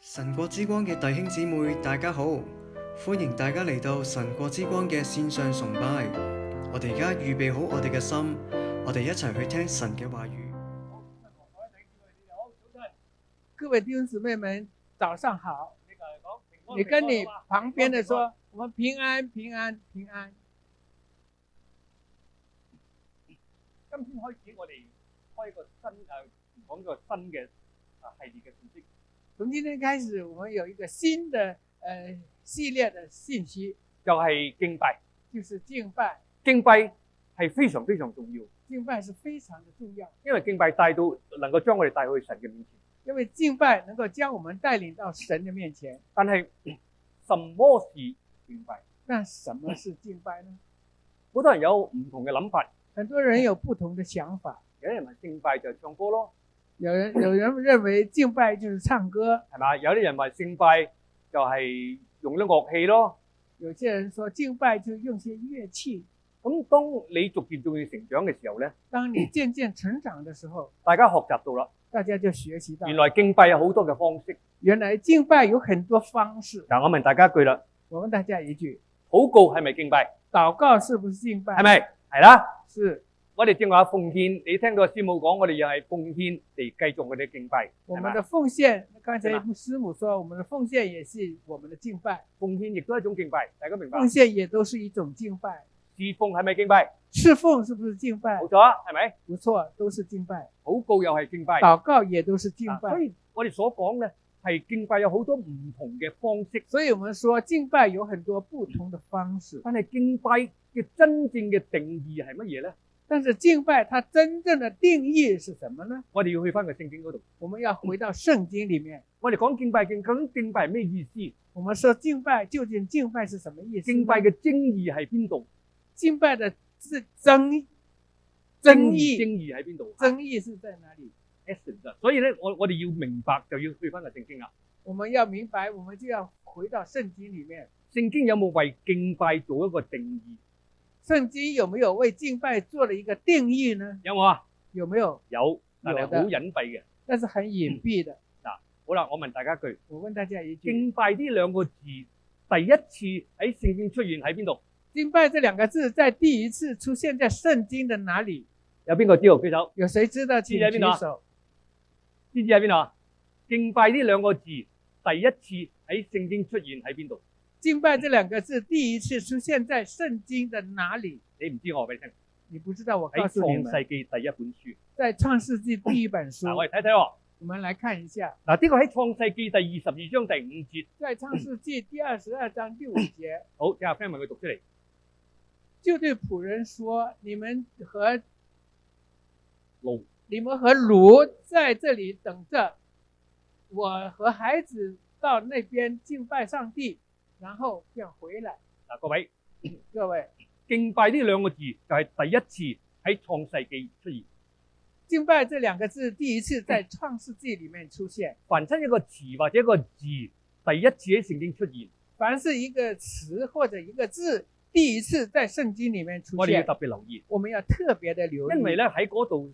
神國之光嘅弟兄姊妹，大家好，歡迎大家嚟到神國之光嘅線上崇拜。我哋而家預備好我哋嘅心，我哋一齊去聽神嘅話語。各位弟兄姊妹們，早上好。你跟你旁邊的說，我們平安，平安，平安。今天開始，我哋開一個講個新嘅系列嘅信息。從今天開始，我們有一個新的系列的信息，就係敬拜。就是敬拜。敬拜係非常非常重要。敬拜是非常的重要，因為敬拜能夠將我哋帶去神嘅面前。因為敬拜能夠將我們帶領到神的面前。但係什麼是敬拜？那什麼是敬拜呢？好多人有唔同嘅諗法。很多人有不同的想法。有人話敬拜就係唱歌咯。有人認為敬拜就是唱歌，係嘛？有啲人話敬拜就係用啲樂器咯。有些人說敬拜就用些樂器。咁當你逐漸成長嘅時候咧，當你漸漸成長嘅時候，大家學習到啦，大家就學習到，原來敬拜有好多嘅方式。原來敬拜有很多方式。嗱，我問大家一句啦，我問大家一句：禱告係咪敬拜？禱告是不是敬拜？係咪？係啦。是。我哋正話奉獻，你聽到師母講，我哋又係奉獻嚟繼續我哋嘅敬拜。我們的奉獻，剛才師母說，我們的奉獻也是我們的敬拜。奉獻亦都係一種敬拜，大家明白？奉獻也都是一種敬拜。侍奉係咪敬拜？侍奉是不是敬拜？冇錯，係咪？不錯，都是敬拜。禱告又係敬拜，禱告也都是敬拜。所以我哋所講咧，係敬拜有好多唔同嘅方式。所以我們說敬拜有很多不同的方式。但係敬拜嘅真正嘅定義係乜嘢咧？但是敬拜它真正的定義是什麼呢？我哋要去翻個聖經嗰度。我們要回到聖經裏面。我哋講敬拜，究竟敬拜係咩意思？我們說敬拜，究竟敬拜是什麼意思？敬拜嘅精義係邊度？敬拜的是爭議喺邊度？爭議是在哪裏 ？Essence。所以咧，我哋要明白就要去翻個聖經啦。我們要明白，我們就要回到聖經裏面。聖經有冇為敬拜做一個定義？聖經有沒有為敬拜做了一個定義呢？有冇啊？有沒有？有，但係好隱蔽嘅。但是很隱蔽的。嗱，好啦，我問大家一句。我問大家一句。敬拜呢兩個字第一次喺聖經出現喺邊度？敬拜這兩個字在第一次出現在聖經的哪裡？有邊個知道舉手？有誰知道？請舉手。知喺邊度啊？敬拜呢兩個字第一次喺聖經出現喺邊度？敬拜這兩個字第一次出現在聖經的哪裡？你唔知我話俾你聽。你不知道我告訴你們。喺創世記第一本書。在創世記第一本書。我哋睇睇喎。我們來看一下。嗱，呢個喺創世記第22章第5節。在創世記第22章第5節。好，聽下 friend 問佢讀出嚟。就對僕人說：你們和驢在這裡等着，我和孩子到那邊敬拜上帝，然後便回來。嗱，各位，敬拜呢兩個字就係第一次喺創世記出現。敬拜這兩個字第一次在創世記裡面出現。凡親一個詞或者一個字第一次喺聖經出現，凡是一個詞或者一個字第一次在聖經裡面出現，我哋要特別留意。我們要特別的留意，因為咧喺嗰度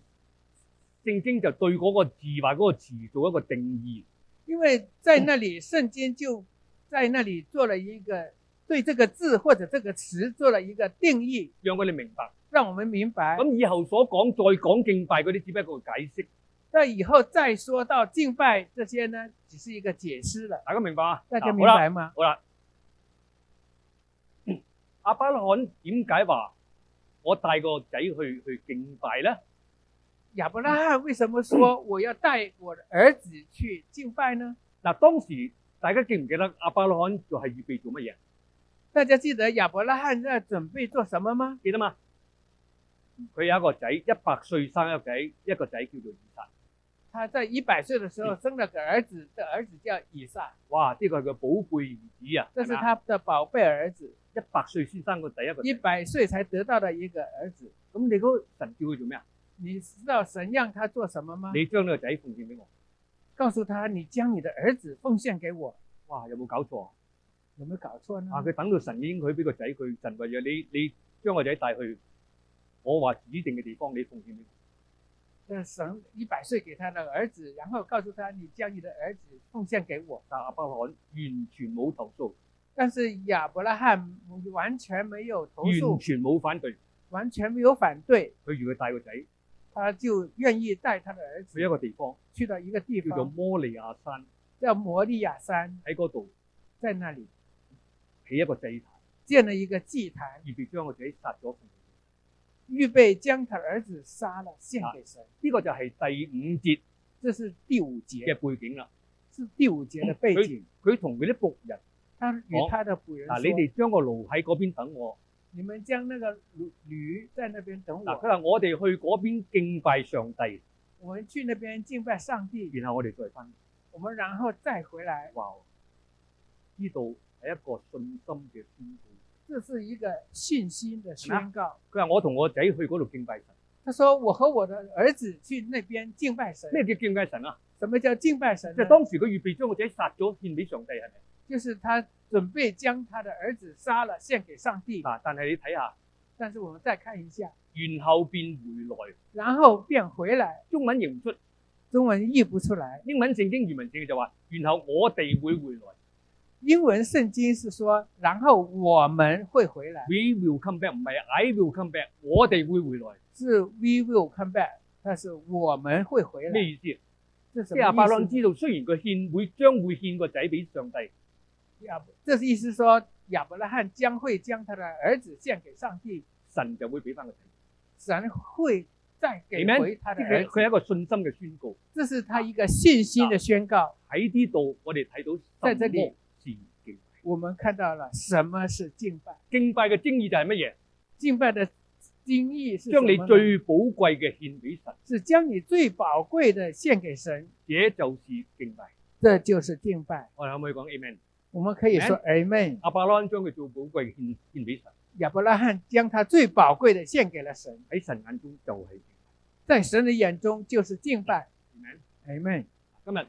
聖經就對嗰個字或嗰個詞做一個定義。因為在那裡聖經就在那裡做了一個對這個字或者這個詞做了一個定義，讓佢哋明白，讓我們明白。咁以後所講再講敬拜嗰啲，只不過解釋。但以後再說到敬拜這些呢，只是一個解釋了。大家明白嗎？大家明白嗎？好啦，亞伯拉罕點解話我帶個仔去敬拜咧？亞伯拉罕為什麼說我要帶我的兒子去敬拜呢？嗱，當時大家記唔記得亞伯拉罕就係預備做乜嘢？大家記得亞伯拉罕在準備做什麼嗎？記得嗎？佢有一個仔，100歲生一個仔叫做以撒。他在100歲的時候生了個兒子，這兒子叫以撒。哇！呢個係個寶貝兒子啊！這是他的寶貝兒子。100歲先生個第一個。100歲才得到的一個兒子。咁你嗰神叫佢做咩啊？你知道神讓他做什麼嗎？你將呢個仔奉獻俾我。告訴他，你將你的兒子奉獻給我。哇！有冇搞錯啊？有沒有搞錯呢？佢等到神應許俾個仔，佢神話你將個仔帶去我話指定嘅地方，你奉獻俾我。神100歲給他的兒子，然後告訴他你將你的兒子奉獻給我。但亞伯拉罕完全冇投訴，但是亞伯拉罕完全沒有投訴，完全冇反對，完全沒有反對，佢如佢帶個仔他就願意帶他的兒子去一個地方去到一個地叫做方，摩利亞山，叫摩利亞山，喺嗰度在那裡起一個祭壇，建了一個祭壇，預備將個仔殺咗。預備將他兒子殺了獻給神。呢個就係第5節這是第5節嘅背景啦。是第5節的背景。佢同佢啲僕人他與他的僕人說：嗱，你哋將個驢喺嗰邊等我。你們將那個驢在那邊等嗱，我。佢話我哋去嗰邊敬拜上帝，我們去那邊敬拜上帝，然後我哋再翻。我們然後再回來。哇！呢度係一個信心嘅宣告。這是一個信心的宣告。佢話我同我仔去嗰度敬拜神。他說我和我的兒子去那邊敬拜神。咩叫敬拜神啊？什麼叫敬拜神呢？即係當時佢預備將個仔殺咗獻俾上帝，係咪？就是他準備將他的兒子殺了獻給上帝。嗱，但係你睇下，但是我們再看一下，然後變回來，然後變回來，中文譯唔出，中文譯不出來。英文聖經原文聖經就話，然後我哋會回來。英文聖經是說，然後我們會回來。 We will come back，唔係 I will come back，我哋會回來。是 we will come back，但是我們會回來。咩意思？這什即係亞伯拉罕麼意思？知道，雖然佢將會獻個仔俾上帝，這是意思說亞伯拉罕將會將他的兒子獻給上帝，神就會俾翻個仔。神會再給回他的兒子。佢係一個信心嘅宣告。這是他一個信心的宣告。喺呢度我哋睇到在這裡什麼是敬拜。我們看到了什麼是敬拜。敬拜嘅精義就係乜嘢？敬拜的精義是什將你麼呢？最寶貴嘅獻俾神，是將你最寶貴的獻給神，這就是敬拜。這就是敬拜。我哋可唔可以講 Amen？我們可以說 Amen。亞伯拉罕將佢最寶貴嘅獻俾神，亞伯拉罕將他最寶貴的獻給了神，喺神眼中就係敬在神的眼中就是敬拜。拜。Amen？ Amen。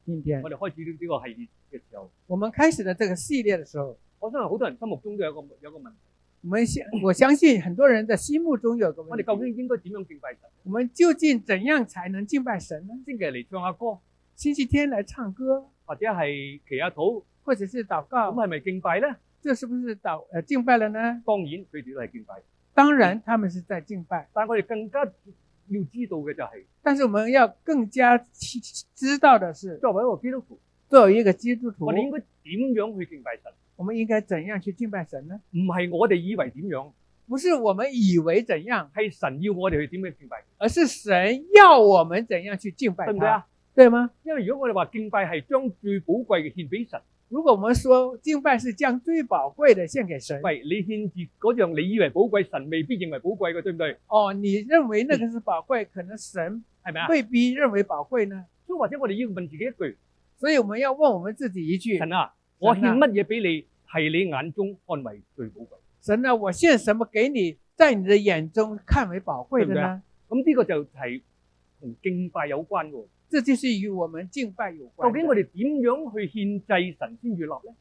今日今天我哋開始呢個系列嘅時候，我們開始了這個系列的時候，我相信好多人心目中都有個問題，我相信很多人的心目中有個我哋究問題：竟應該點樣敬拜神？我們究竟怎樣才能敬拜神呢？星期日嚟唱下歌，星期天來唱歌，或者係祈下禱，或者是禱咁告，係咪敬拜咧？這是不是敬拜了呢？當然佢哋都係敬拜，當然，他們是在敬拜。但係我哋更加要知道嘅就係，但是我們要更加知道的是，作為一個基督徒，作為一個基督徒我，哋應該點樣去敬拜神？我們應該怎樣去敬拜神呢？唔係我哋以為點樣，不是我們以為怎樣，係神要我哋去點樣敬拜，而是神要我們怎樣去敬拜他，對唔對啊？對嗎？因為如果我哋話敬拜係將最寶貴嘅獻俾神，如果我們說敬拜是將最寶貴的獻給神，喂，你獻住嗰樣你以為寶貴，神未必認為寶貴嘅，對唔對？哦，你認為那個是寶貴，可能神係咪啊？未必認為寶貴呢？所以或者我哋要問自己一句：所以我們要問我們自己一句：神啊，我獻乜嘢俾你係你眼中看為最寶貴？神啊，我獻什麼給你，在你的眼中看為寶貴的呢？咁呢個就係同敬拜有關嘅。這就是與我們敬拜有關的。究竟我哋點樣去獻祭神先悅納呢？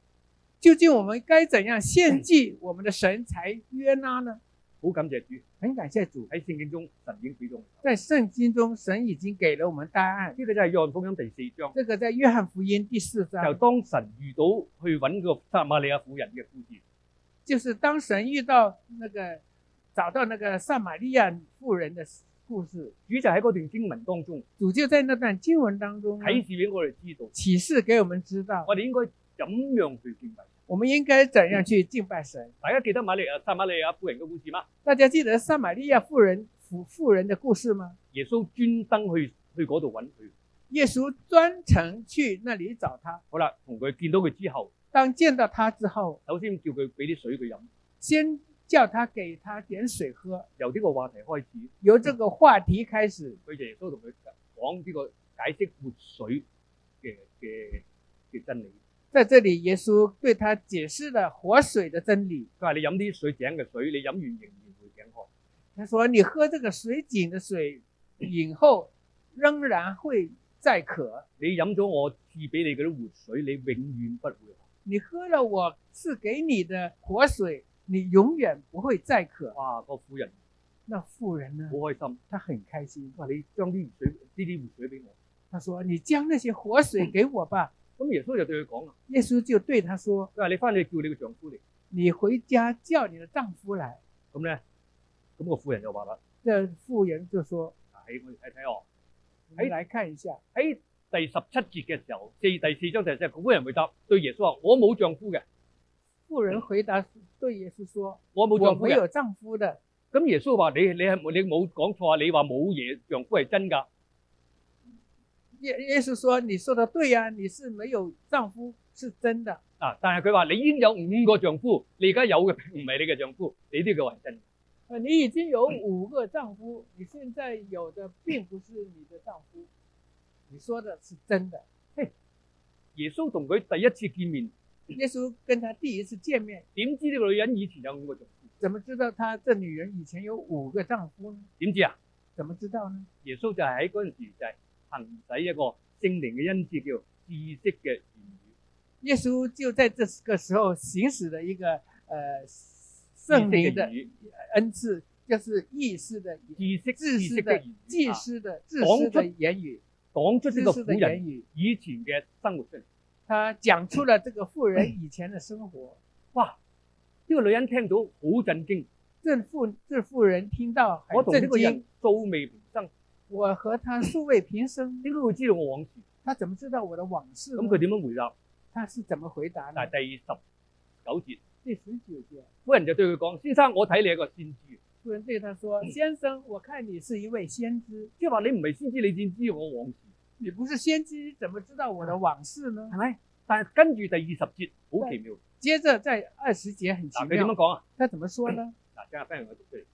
究竟我們該怎樣獻祭我們的神才悅納呢？好感謝主，很感謝主，喺聖經中神已經俾咗我哋。在聖經中神已經給了我們答案。呢個就係約翰福音第4章，這個在約翰福音第4章，就當神遇到去揾個撒瑪利亞婦人嘅故事，就是當神遇到找到那個撒瑪利亞婦人的故事，主就喺嗰段經文當中主就在那段經文當中啟示俾我哋知道，啟示給我們知道，我哋應該怎樣去敬拜。我們應該怎樣去敬拜神。大家記得撒瑪利亞婦人嘅故事嗎？大家記得撒瑪利亞婦人的故事嗎？耶穌專登去嗰度揾佢。耶穌專程去那裡找他。好啦，同佢見到佢之後，當見到他之後，首先叫佢俾啲水佢飲，先叫他給他點水喝。由呢個話題開始，由這個話題開始，佢耶穌同佢講呢個解釋活水嘅真理。在這裡，耶穌對他解釋了活水的真理。佢話你飲啲水井嘅水，你飲完仍然會頸渴。他說你喝這個水井的水，飲後仍然會再渴。你飲咗我賜俾你嗰啲活水，你永遠不會渴。你喝了我賜給你的活水，你永遠不會再渴。哇！個婦人那婦人呢好，開心。她很開心，話你將啲活水俾我。她說：“你將那些活水給我吧。咁耶穌就對佢講啦，耶穌就對她說佢話你翻去叫你個丈夫嚟。：“你回家叫你的丈夫來。咁咧，咁個婦人就話啦，”這婦人就說喺我哋睇睇哦，：“我們來看一下，喺第17節嘅時候，第4章第4節，個婦人回答對耶穌話：我冇丈夫嘅，婦人回答對耶穌說：我冇我丈夫嘅。沒有丈夫的。咁耶穌話你冇講錯啊，你話冇丈夫係真㗎。耶穌說：你說的對呀，你是沒有丈夫是真的。啊，但係佢話你已經有5個丈夫，你而家有嘅並唔係你嘅丈夫，你呢個係真。你已經有5個丈夫，你現在有的並不是你的丈夫，你說的是真的。耶穌同佢第一次見面，耶穌跟他第一次見面，點知呢個女人以前有5個丈夫？怎麼知道他這女人以前有5個丈夫呢？點知啊？怎麼知道呢？耶穌就係喺嗰陣時就係行使一個聖靈嘅恩賜，叫知識嘅言語。耶穌就在這個時候行使了一個聖靈的恩賜，就是意識的知識的祭司的知識的言語，講出呢個婦知識的言人語。以前嘅生活出嚟。他講出了這個婦人以前的生活。哇！呢個女人聽到好震驚，這婦人聽到我同呢很震驚個人，素未平生，我和他素未平生，點解會知道我往事？他怎麼知道我的往事呢？咁佢點樣回答？他是怎麼回答呢但？係第19節，第19節，婦人就對佢講：先生，我睇你係一個先知。婦人對他說：先生，我看你是一位先知，即係話你唔係先知，你點知我往事？你不是先知，怎麼知道我的往事呢？係咪？但係跟住第20節好奇妙。接着在20節很奇嗱，佢點樣妙，講啊？他怎麼說呢？嗱，聽下分享我讀出嚟。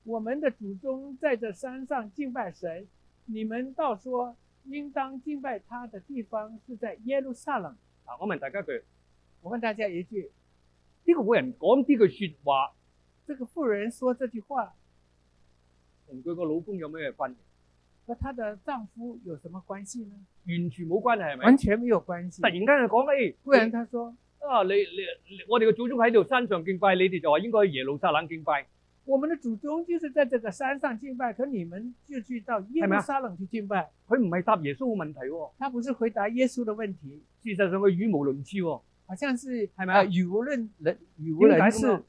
我們的祖宗在這山上敬拜神，你們倒說應當敬拜他的地方是在耶路撒冷。嗱，我問大家一句：我問大家一句，呢個婦人講呢句説話，這個婦人說這句話同佢個老公有咩關係？和她的丈夫有什麼關係呢？完全冇關係，係咪？完全沒有關係。突然間就講：誒，忽然他說啊，你我哋嘅祖宗喺度山上敬拜，你哋就話應該去耶路撒冷敬拜。我們的祖宗就是在這個山上敬拜，可你們就去到耶路撒冷去敬拜。佢唔係答耶穌嘅問題喎，他不是回答耶穌的問題，事實上佢語無倫次喎。好像是係咪啊語無倫次。點解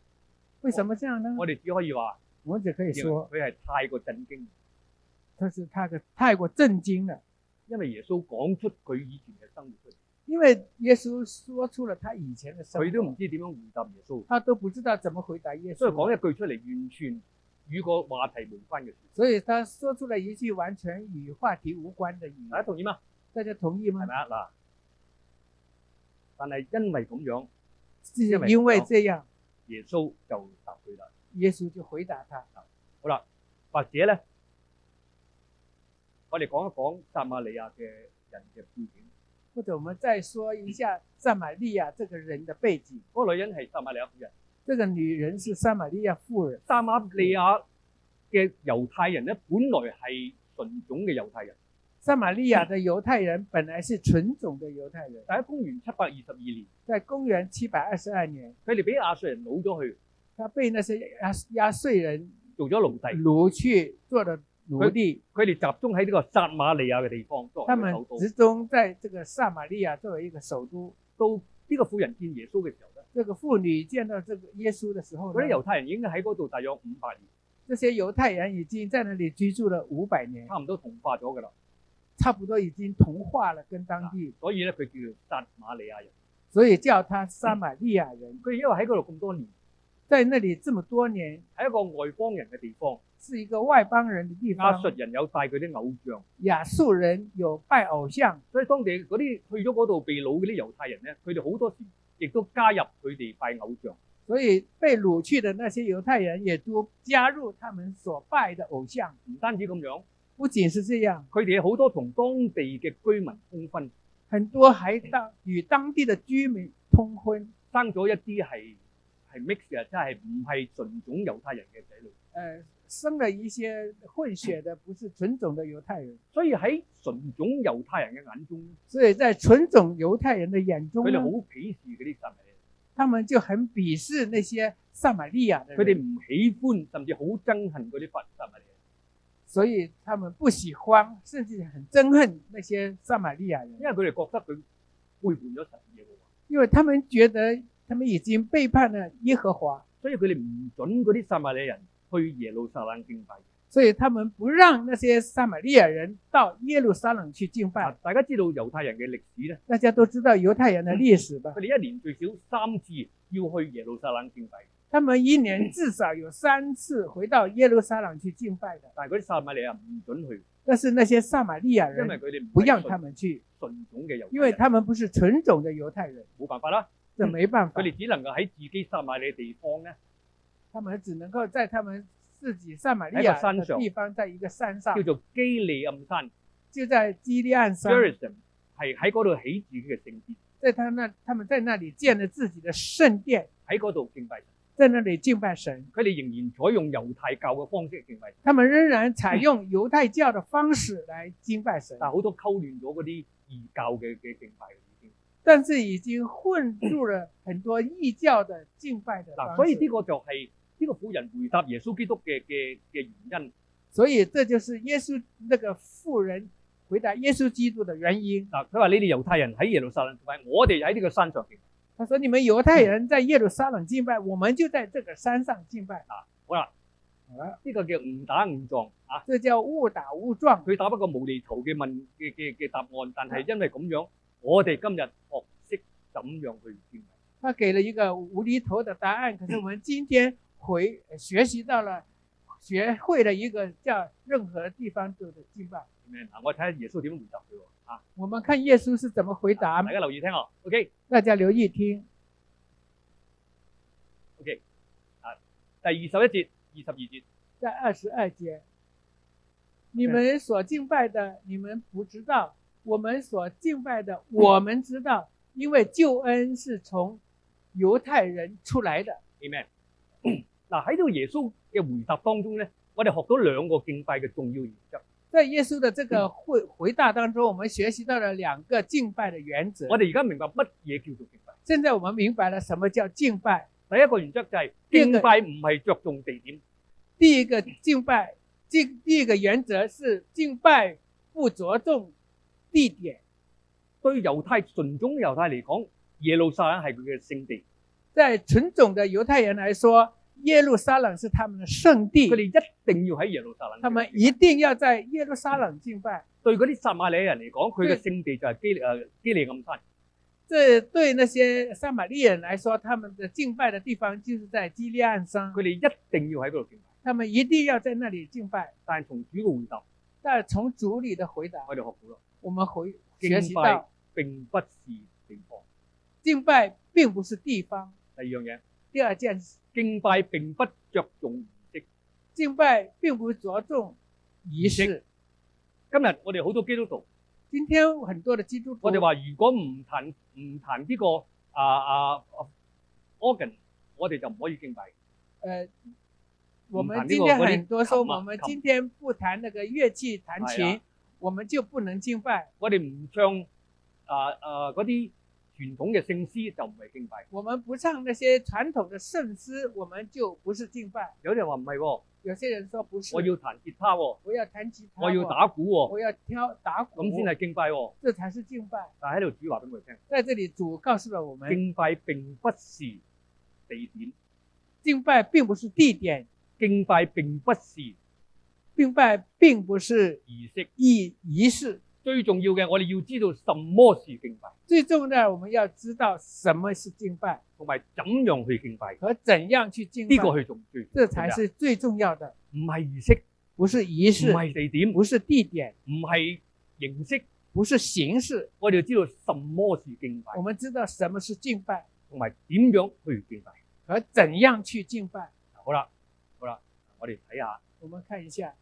為什麼這樣呢？我哋只可以話，我們只可以說，佢係太過震驚，他是太過震驚了，因為耶穌講出佢以前嘅生活出嚟，因為耶穌說出了他以前的生活，佢都唔知點樣回答耶穌，他都不知道怎麼回答耶所以穌，講一句出嚟，完全與個話題無關嘅事。所以他說出了一句完全與話題無關的語言。大家同意嗎？大家同意嗎？係咪啊？嗱，但係因為咁樣，是因為這樣，耶穌就答佢啦。耶穌就回答他。好啦，或者咧，我哋講一講撒瑪利亞嘅人嘅背景。或者我們再說一下撒瑪利亞這個人的背景。嗰個女人係撒瑪利亞婦人。這個女人是撒瑪利亞婦人。撒瑪利亞嘅猶太人咧，本來係純種嘅猶太人。撒瑪利亞的猶太人本來是純種的猶太人，但喺公元722年，在公元722年，佢哋俾亞述人擄咗去，他被那些亞述人做咗奴隸，擄去做了奴隸。佢哋集中喺呢個撒瑪利亞嘅地方作他們為首都。集中在這個撒瑪利亞作為一個首都。到呢個婦人見耶穌嘅時候咧，這個婦女見到這個耶穌的時候呢，嗰啲猶太人已經喺嗰度大約500年，這些猶太人已經在那裡居住了500年，差唔多同化咗㗎啦。差不多已經同化了跟當地，所以咧佢叫做撒瑪利亞人。所以叫他撒瑪利亞人。佢因為喺嗰度咁多年，在那裡這麼多年，係一個外邦人嘅地方。是一個外邦人的地方。亞述人有拜佢啲偶像，亞述人有拜偶像，所以當地嗰啲去咗嗰度被擄嗰啲猶太人咧，佢哋好多時亦都加入佢哋拜偶像。所以被擄去的那些猶太人也都加入他們所拜的偶像。唔單止咁樣，不僅是這樣，佢哋好多同當地嘅居民通婚，很多還與當地的居民通婚，生咗一啲係 mix 嘅，即係唔係純種猶太人嘅仔女。生了一些混血的，不是純種的猶太人。所以喺純種猶太人嘅眼中，所以在純種猶太人的眼中，佢哋好鄙視嗰啲撒瑪利亞人。他們就很鄙視那些撒瑪利亞的佢哋人，唔喜歡，甚至好憎恨嗰啲撒瑪利亞人，所以他們不喜歡，甚至很憎恨那些撒瑪利亞人，因為佢哋覺得佢背叛咗神嘅耶和華，因為他們覺得他們已經背叛了耶和華，所以佢哋唔準嗰啲撒瑪利亞人去耶路撒冷敬拜。所以他們不讓那些撒瑪利亞人到耶路撒冷去敬拜。大家知道猶太人嘅歷史咧，大家都知道猶太人的歷史吧？佢哋一年最少3次要去耶路撒冷敬拜，他們一年至少有3次回到耶路撒冷去敬拜的，但係嗰啲撒瑪利亞人唔準去，但是那些撒瑪利亞因為人佢哋唔係不讓他們去，純種嘅猶太人，因為他們不是純種的猶太人，冇辦法啦，這沒辦法佢，哋只能夠喺自己撒瑪利亞地方咧，他們只能夠在他們自己撒瑪利亞的地方，在一個山上叫，做基利暗山就在基利暗山， ，Jerusalem 係喺嗰度起自己嘅聖殿，在他們在那裡建了自己的聖殿，喺嗰度敬拜神。在那裡敬拜神，佢哋仍然採用猶太教嘅方式敬拜神，他們仍然採用猶太教的方式來敬拜神，但係好多溝亂咗嗰啲異教嘅敬拜已經。但是已經混入了很多異教的敬拜的方式。所以呢個就係呢個婦人回答耶穌基督嘅原因。所以這就是耶穌那個婦人回答耶穌基督的原因。嗱，佢話你哋猶太人喺耶路撒冷敬拜，我哋喺呢個山上敬拜。他說：你們猶太人在耶路撒冷敬拜，我們就在這個山上敬拜。好啦，呢個叫誤打誤撞啊！這叫誤打誤撞。佢答一個無厘頭嘅嘅答案，但係因為咁樣，我哋今日學識怎樣去敬拜。他給了一個無厘頭的答案，可是我們今天學習到了，學會了一個叫任何地方都的敬拜。嗱，我睇下耶穌點樣回答佢喎啊！我們看耶穌是怎麼回答。大家留意聽哦。OK，大家留意聽。OK，第21節、22節，在22節，你們所敬拜的，你們不知道；我們所敬拜的，我們知道，因為救恩是從猶太人出來的。Amen。嗱，喺呢個耶穌嘅回答當中咧，我哋學到2個敬拜嘅重要原則。在耶穌的這個回答當中，我們學習到了2個敬拜的原則。我哋而家明白乜嘢叫做敬拜。現在我們明白了什麼叫敬拜。第一個原則就係敬拜唔係着重地點。第一個原則是敬拜不着重地點。對純種猶太嚟講，耶路撒冷係佢嘅聖地。在純種的猶太人來說，耶路撒冷是他們的聖地。佢哋一定要喺耶路撒冷。他們一定要在耶路撒冷敬拜。對嗰啲撒瑪利亞人嚟講，佢嘅聖地就係基利暗山。這對那些撒瑪利亞人來說，他們的敬拜的地方就是在基利暗山。佢哋一定要喺嗰度敬拜。他們一定要在那裡敬拜。但係從主嘅回答，但從主裡的回答，我哋學到啦。我們學習到並不是地方。敬拜並不是地方。第二樣嘢，第二件事，敬拜並不着重儀式。敬拜並不着重儀式。今日我哋好多基督徒。今天很多的基督徒，我哋話如果唔彈呢個organ， 我哋就唔可以敬拜。我們今天很多說，我們今天不彈那個樂器彈琴，我們就不能敬拜。我哋唔唱嗰啲傳統嘅聖詩就唔係敬拜。我們不唱那些傳統的聖詩，我們就不是敬拜。有啲人話唔係喎。有些人說不是，我要彈吉他喎，我要彈吉他，我要打鼓喎，我要打鼓，咁先係敬拜喎，這才是敬拜。但係喺度主話俾我哋聽，在這裡主告訴了我們，敬拜並不是地點，敬拜並不是地點，敬拜並不是儀式，儀式。最重要嘅，我哋要知道什麼是敬拜。最重要，我們要知道什麼是敬拜，同埋怎樣去敬拜，和怎樣去敬拜。呢個係重要，這才是最重要的。唔係儀式，不是儀式，唔係地點，不是地點，唔係形式，不是形式。我哋要知道什麼是敬拜，我們知道什麼是敬拜，同埋點樣去敬拜，和怎樣去敬拜。好啦，我哋睇下，我們看一下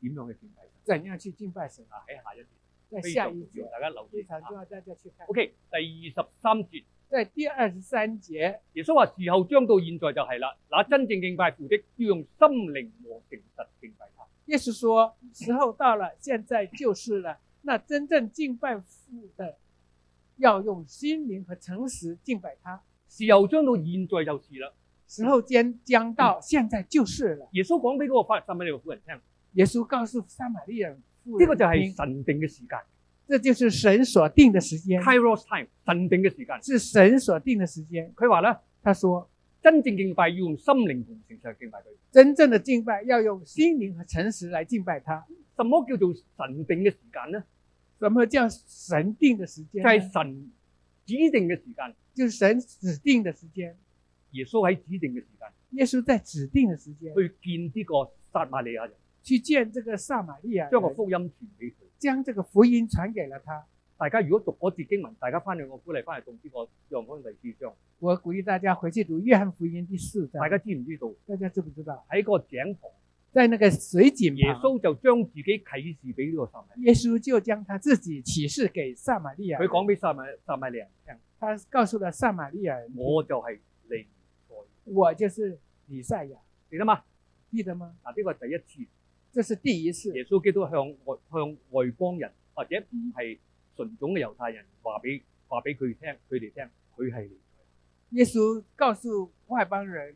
點樣去敬拜。怎樣去敬拜神？喺下一節，在下一節，大家留意，非常重要，大家去看。OK， 第23節，在第23節，耶穌話：時候將到，現在就係啦。那真正敬拜父的，要用心靈和誠實敬拜他。耶穌說：時候到了，現在就是了。那真正敬拜父的，要用心靈和誠實敬拜他。時候將到，現在就是啦。時候將到，現在就是了。耶穌講俾嗰個撒瑪利亞婦人聽，耶穌告訴撒瑪利亞婦人，呢個就係神定嘅時間，這就是神所定的時間。Kairos time，神定嘅時間。是神所定的時間。佢話咧，他說真正敬拜要用心靈同誠實敬拜佢。真正的敬拜要用心靈和誠實來敬拜他。什麼叫做神定嘅時間呢？什麼叫神定的時間？就係神指定嘅時間，就是神指定的時間。耶穌喺指定嘅時間，耶穌在指定的時間去見呢個撒瑪利亞人，去見這個撒瑪利亞人，將個福音傳俾佢，將這個福音傳給了他。大家如果讀嗰節經文，大家翻去我鼓勵翻去讀呢個約翰福音第4章。我鼓勵大家回去讀約翰福音第4章。大家知唔知道？大家知不知道？喺個井旁，在那個水井耶旁，穌就將自己啟示俾呢個撒瑪利亞。耶穌就將他自己啟示給撒瑪利亞人。佢講俾撒瑪利亞人聽，他告訴了撒瑪利亞人，我就係彌賽亞，我就是彌賽亞，記得嘛？記得嗎？嗱，呢個係第一次，這是第一次，耶穌基督向外邦人或者唔係純種嘅猶太人話俾佢哋聽，佢係彌賽亞。耶穌告訴外邦人，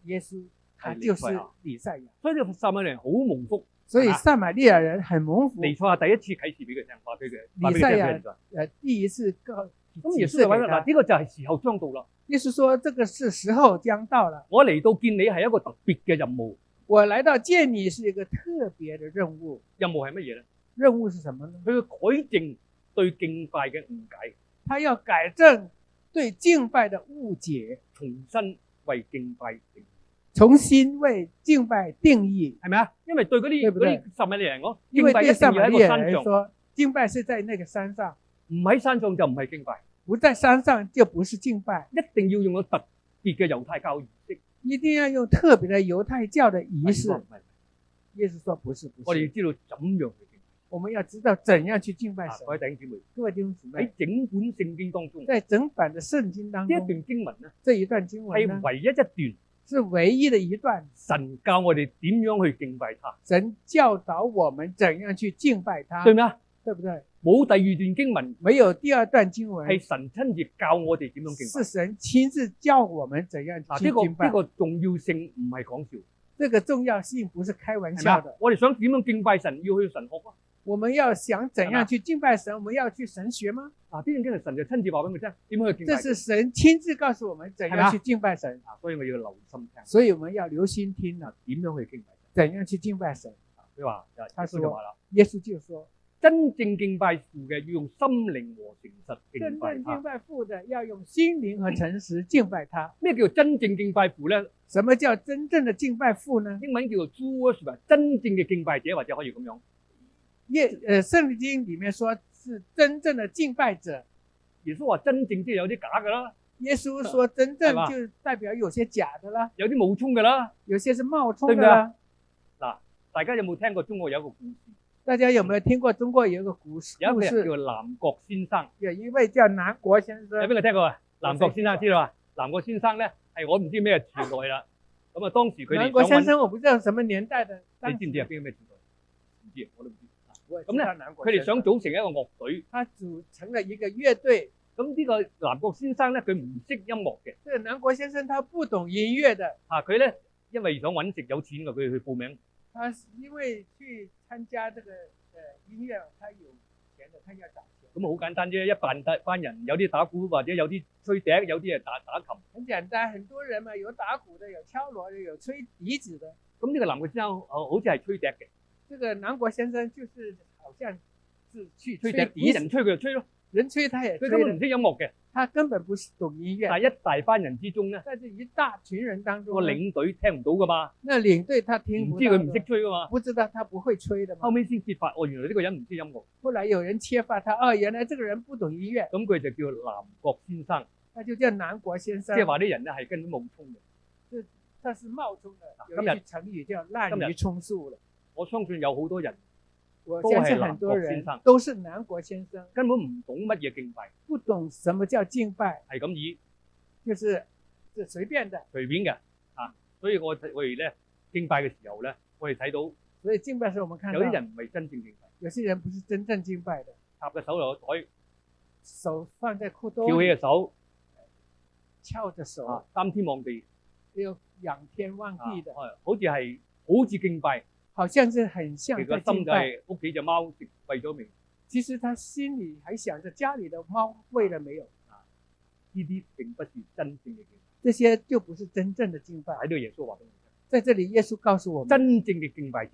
耶穌他就是彌賽亞。所以呢個撒瑪利亞人好蒙福，所以撒瑪利亞人很蒙福。彌賽亞第一次啟示俾佢聽，話俾佢彌賽亞聽。第一次咁耶穌就話啦，嗱，呢個就係時候將到啦。耶穌說：這個是時候將到了。我嚟到見你係一個特別嘅任務。我來到見你是一個特別的任務。任務係乜嘢咧？任務是什麼呢？佢要改正對敬拜嘅誤解。他要改正對敬拜的誤解，重新為敬拜定義。重新為敬拜定義，係咪啊？因為對嗰啲撒瑪利亞人講，因為對撒瑪利亞人敬拜說，敬拜是在那個山上，唔喺山上就唔係敬拜，不在山上就不是敬拜，一定要用個特別嘅猶太教儀式，一定要用特別的猶太教的儀式。唔係，耶穌說不是，我哋要知道怎樣去敬拜。我們要知道怎樣去敬拜神。各位弟兄姊妹，各位弟兄姊妹，喺整本聖經當中，在整版的聖經當中，呢一段經文呢，這一段經文呢，係唯一一段是唯一的一段，神教我哋點樣去敬拜他，神教導我們怎樣去敬拜他，對咩啊？對不對？冇第二段經文，沒有第二段經文，係神親自教我哋點樣敬拜，是神親自教我們怎樣去敬拜。呢個重要性唔係講笑，這個重要性不是開玩笑的。我哋想點樣敬拜神，要去神學啊。我們要想怎樣去敬拜神，我們要去神學嗎？呢段經文神就親自話俾佢聽，點樣去敬拜。這是神親自告訴我們怎樣去敬拜神。所以我要留心聽。所以我們要留心聽啊，點樣去敬拜神？怎樣去敬拜神？佢話，他說就話啦，耶穌就說，真正敬拜父嘅要用心靈和誠實敬拜他。真正敬拜父的要用心靈和誠實敬拜他。咩叫真正敬拜父咧？什麼叫真正的敬拜父呢？英文叫做 true worship， 真正嘅敬拜者，或者可以咁樣。聖經裡面說是真正的敬拜者。耶穌話真正即係有啲假噶啦。耶穌說真正就代表有些假的啦，有啲冒充噶啦，有些是冒充的啦。嗱，大家有冇聽過中國有一個故事？大家有沒有聽過中國有一個故事？有一個人叫南國先生，有一位叫南國先生。有邊個聽過啊？南國先生知道啊？南國先生咧係我唔知咩時代啦。咁啊，當時佢哋南國先生我不知道什麼年代的，你知唔知係邊個咩時代？唔知，我都唔知。咁咧，佢哋想組成一個樂隊，他組成了一個樂隊。咁呢個南國先生咧，佢唔識音樂嘅。這個南國先生他不懂音樂的。佢咧因為想揾食有錢嘅，佢去報名。他因為去參加這個音樂，他有錢的，他要找錢。咁好簡單啫，一班人有啲打鼓或者有啲吹笛，有啲係打琴。很簡單，很多人嘛，有打鼓的，有敲鑼的，有吹笛子的。咁呢個南國先生好似係吹笛嘅。這個南國先生就是好像是去吹笛，人吹佢就吹咯，人吹他也吹。佢根本唔識音樂嘅，他根本不是懂音樂。但係一大班人之中咧，在這一大群人當中，個領隊聽唔到噶嘛？那領隊他聽不到，唔知佢唔識吹噶嘛？不知道他不會吹的嘛？後尾先揭發，原來呢個人唔識音樂。後來有人揭發他，原來這個人不懂音樂。咁佢就叫南國先生，他就叫南國先生。即係話啲人咧係根本冒充嘅。他是冒充的。有一句成語叫濫竽充數了。我相信有好多人，我相信很多人都是南國先生，根本唔懂乜嘢敬拜，不懂什麼叫敬拜，係咁意，就是隨便的，隨便嘅所以我哋咧敬拜嘅時候咧，我哋睇到，所以敬拜時候我們看到有啲人唔係真正敬拜，有些人不是真正敬拜的，插個手落個袋，手放在褲兜，翹起個手，翹着手，啊，三天望地又仰天望啊，地的，好似敬拜，好像是很像其實個在敬拜。心就係屋企只貓食餵咗未？其實他心裡還想着家裡的貓餵了沒有，呢啲並不是真正嘅敬拜。這些就不是真正的敬拜。喺呢個耶穌話俾我聽，在這裡，耶穌告訴我們，真正嘅敬拜者，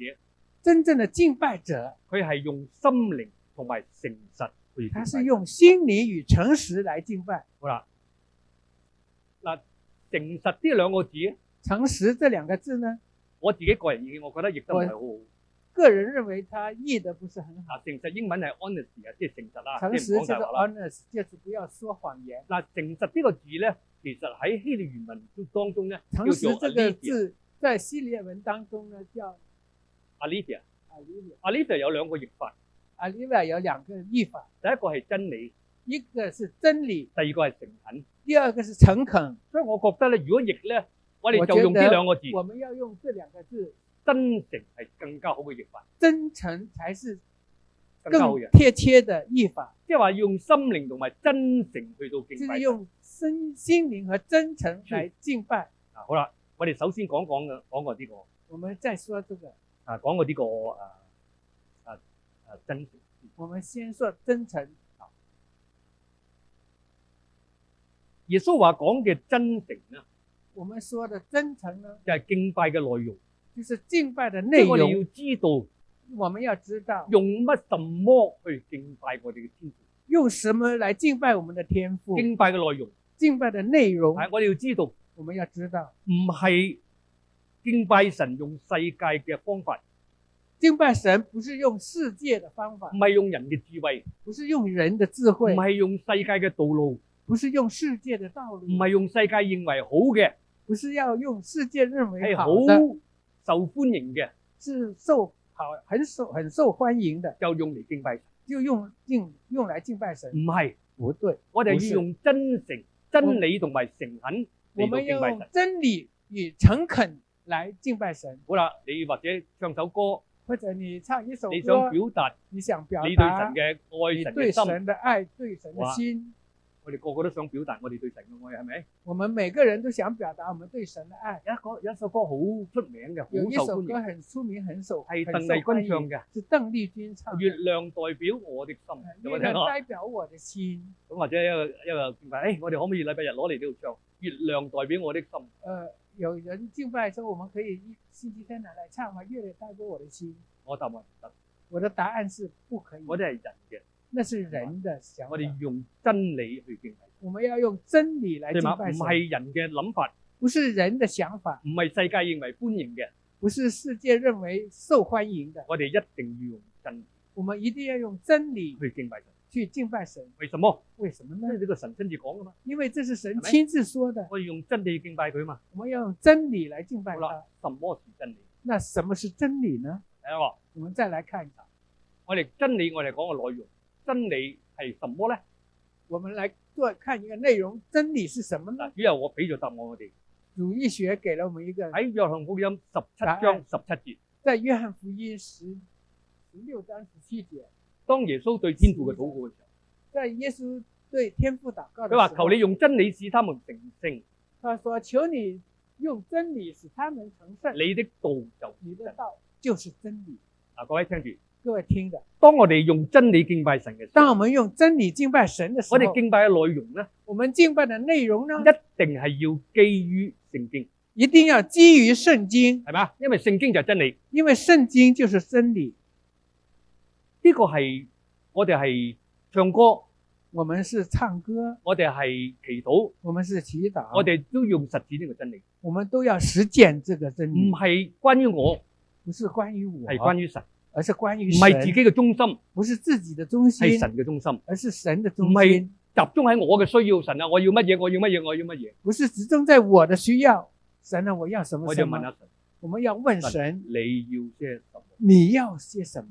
真正的敬拜者，佢係用心靈同埋誠實去敬拜。他是用心靈與誠實來敬拜。好啦，嗱，誠實呢兩個字，誠實這兩個字呢，我自己個人意見，我覺得譯得唔係好好。個人認為他譯得不是很好。嗱，誠實英文係 honesty 啊，即係誠實啦，誠即係唔實就是講大話啦。 honest，就是不要說謊言。嗱，誠實呢個字咧，其實喺希臘原文當中咧，叫誠實做這個 aletheia。字在希臘文當中呢叫 aletheia， aletheia， aletheia 有兩個譯法， aletheia 有兩個譯法，第一個係真理，一個是真理，第二個係誠懇。第二個是誠懇。所以我覺得咧，如果譯咧，我哋就用呢兩個字，我們要用這兩個字，真誠係更加好嘅譯法，真誠才是更加好嘅。貼切的譯法，即係話用心靈同埋真誠去到敬拜神。就是用心靈和真誠來敬拜。啊，好啦，我哋首先講過呢個我們再說這個，講過呢個真誠。我們先說真誠。耶穌話講嘅真誠呢，我們說的真誠呢，就係敬拜嘅內容。就是敬拜的即內容。係我哋要知道我們要知道用乜什麼去敬拜我哋嘅天父，用什麼來敬拜我們的天父，敬拜嘅內容敬拜的內容。係我哋要知道，我們要知道，唔係敬拜神用世界嘅方法，敬拜神不是用世界的方法唔，係用人嘅智慧，不是用人的智慧唔，係用世界嘅道路，不是用世界的道路，唔係用世界認為好嘅，不是要用世界認為係好的，好受歡迎嘅，是很受歡迎的，就用嚟敬拜神。就用來敬拜神。唔係，不對，我哋不是要用真誠、真理同埋誠懇我嚟到們要用敬拜神。真理與誠懇來敬拜神。好啦，你或者唱首歌，或者你唱一首你想歌，表達你想表你對神達嘅愛、你對神嘅心。神的愛，對神的心。我哋個個都想表達我哋對神嘅愛，係咪？我們每個人都想表達我們對神的愛。有一首歌好出名嘅，有一好受歡迎，首歌很出名，很受係鄧很受歡麗君唱迎，嘅是鄧麗君唱的。月亮代表我的心，有冇月亮聽過？代表我的心。咁或者一個敬拜，我哋可唔可以禮拜日攞嚟呢度唱？月亮代表我的心。有人敬拜的時候，我們可以星期天拿來唱嗎？月亮代表我的心。我答案唔得，我的答案是不可以。我哋係人嘅，那是人的想法。我哋用真理去敬拜，我們要用真理來對嘛？唔敬拜神，係人嘅諗法，不是人的想法，唔係世界認為歡迎嘅，不是世界認為受歡迎的。我哋一定要用真理我們一定要用真理去敬拜神。去敬拜神。為什麼？為什麼呢因為？呢個神親自講噶嘛，因為這是神係咪親自說的，我哋用真理去敬拜佢嘛。我們要用真理來敬拜好啦他。，什麼是真理？那什麼是真理呢？睇下喎。我們再來看一下，我哋真理，我哋講嘅內容，真理係什麼咧？我們來看一個內容，真理是什麼呢？嗱，主要我俾咗答案我哋主義學給了我們一個，喺約翰福音17章17節，在約翰福音16章17節，當耶穌對天父嘅禱告嘅時候，在耶穌對天父禱告的佢話：時候，求你用真理使他們成聖，他說：求你用真理使他們成聖，你的道就你的道就是真理。嗱，各位聽住，各位聽着，當我哋用真理敬拜神嘅時候，當我們用真理敬拜神的時候，我哋敬拜嘅內容咧，我們敬拜的內容呢，一定係要基於聖經，一定要基於聖經，係嘛？因為聖經就係真理，因為聖經就是真理。呢個係我哋係唱歌，我們是唱歌，我哋係祈禱，我們是祈禱，我哋都用實踐呢個真理，我們都要實踐這個真唔理，係關於我，不是關於我，係關於神，而是關於唔神，係自己嘅中心，不是自己的中心，係神嘅中心，而是神的唔中係心，集中喺我嘅需要，神啊，我要乜嘢，我要乜嘢，我要乜嘢，不是集中在我的需要，神啊，我要什麼我就什麼，問下神，我們要問神，你要些什麼？你要些什麼，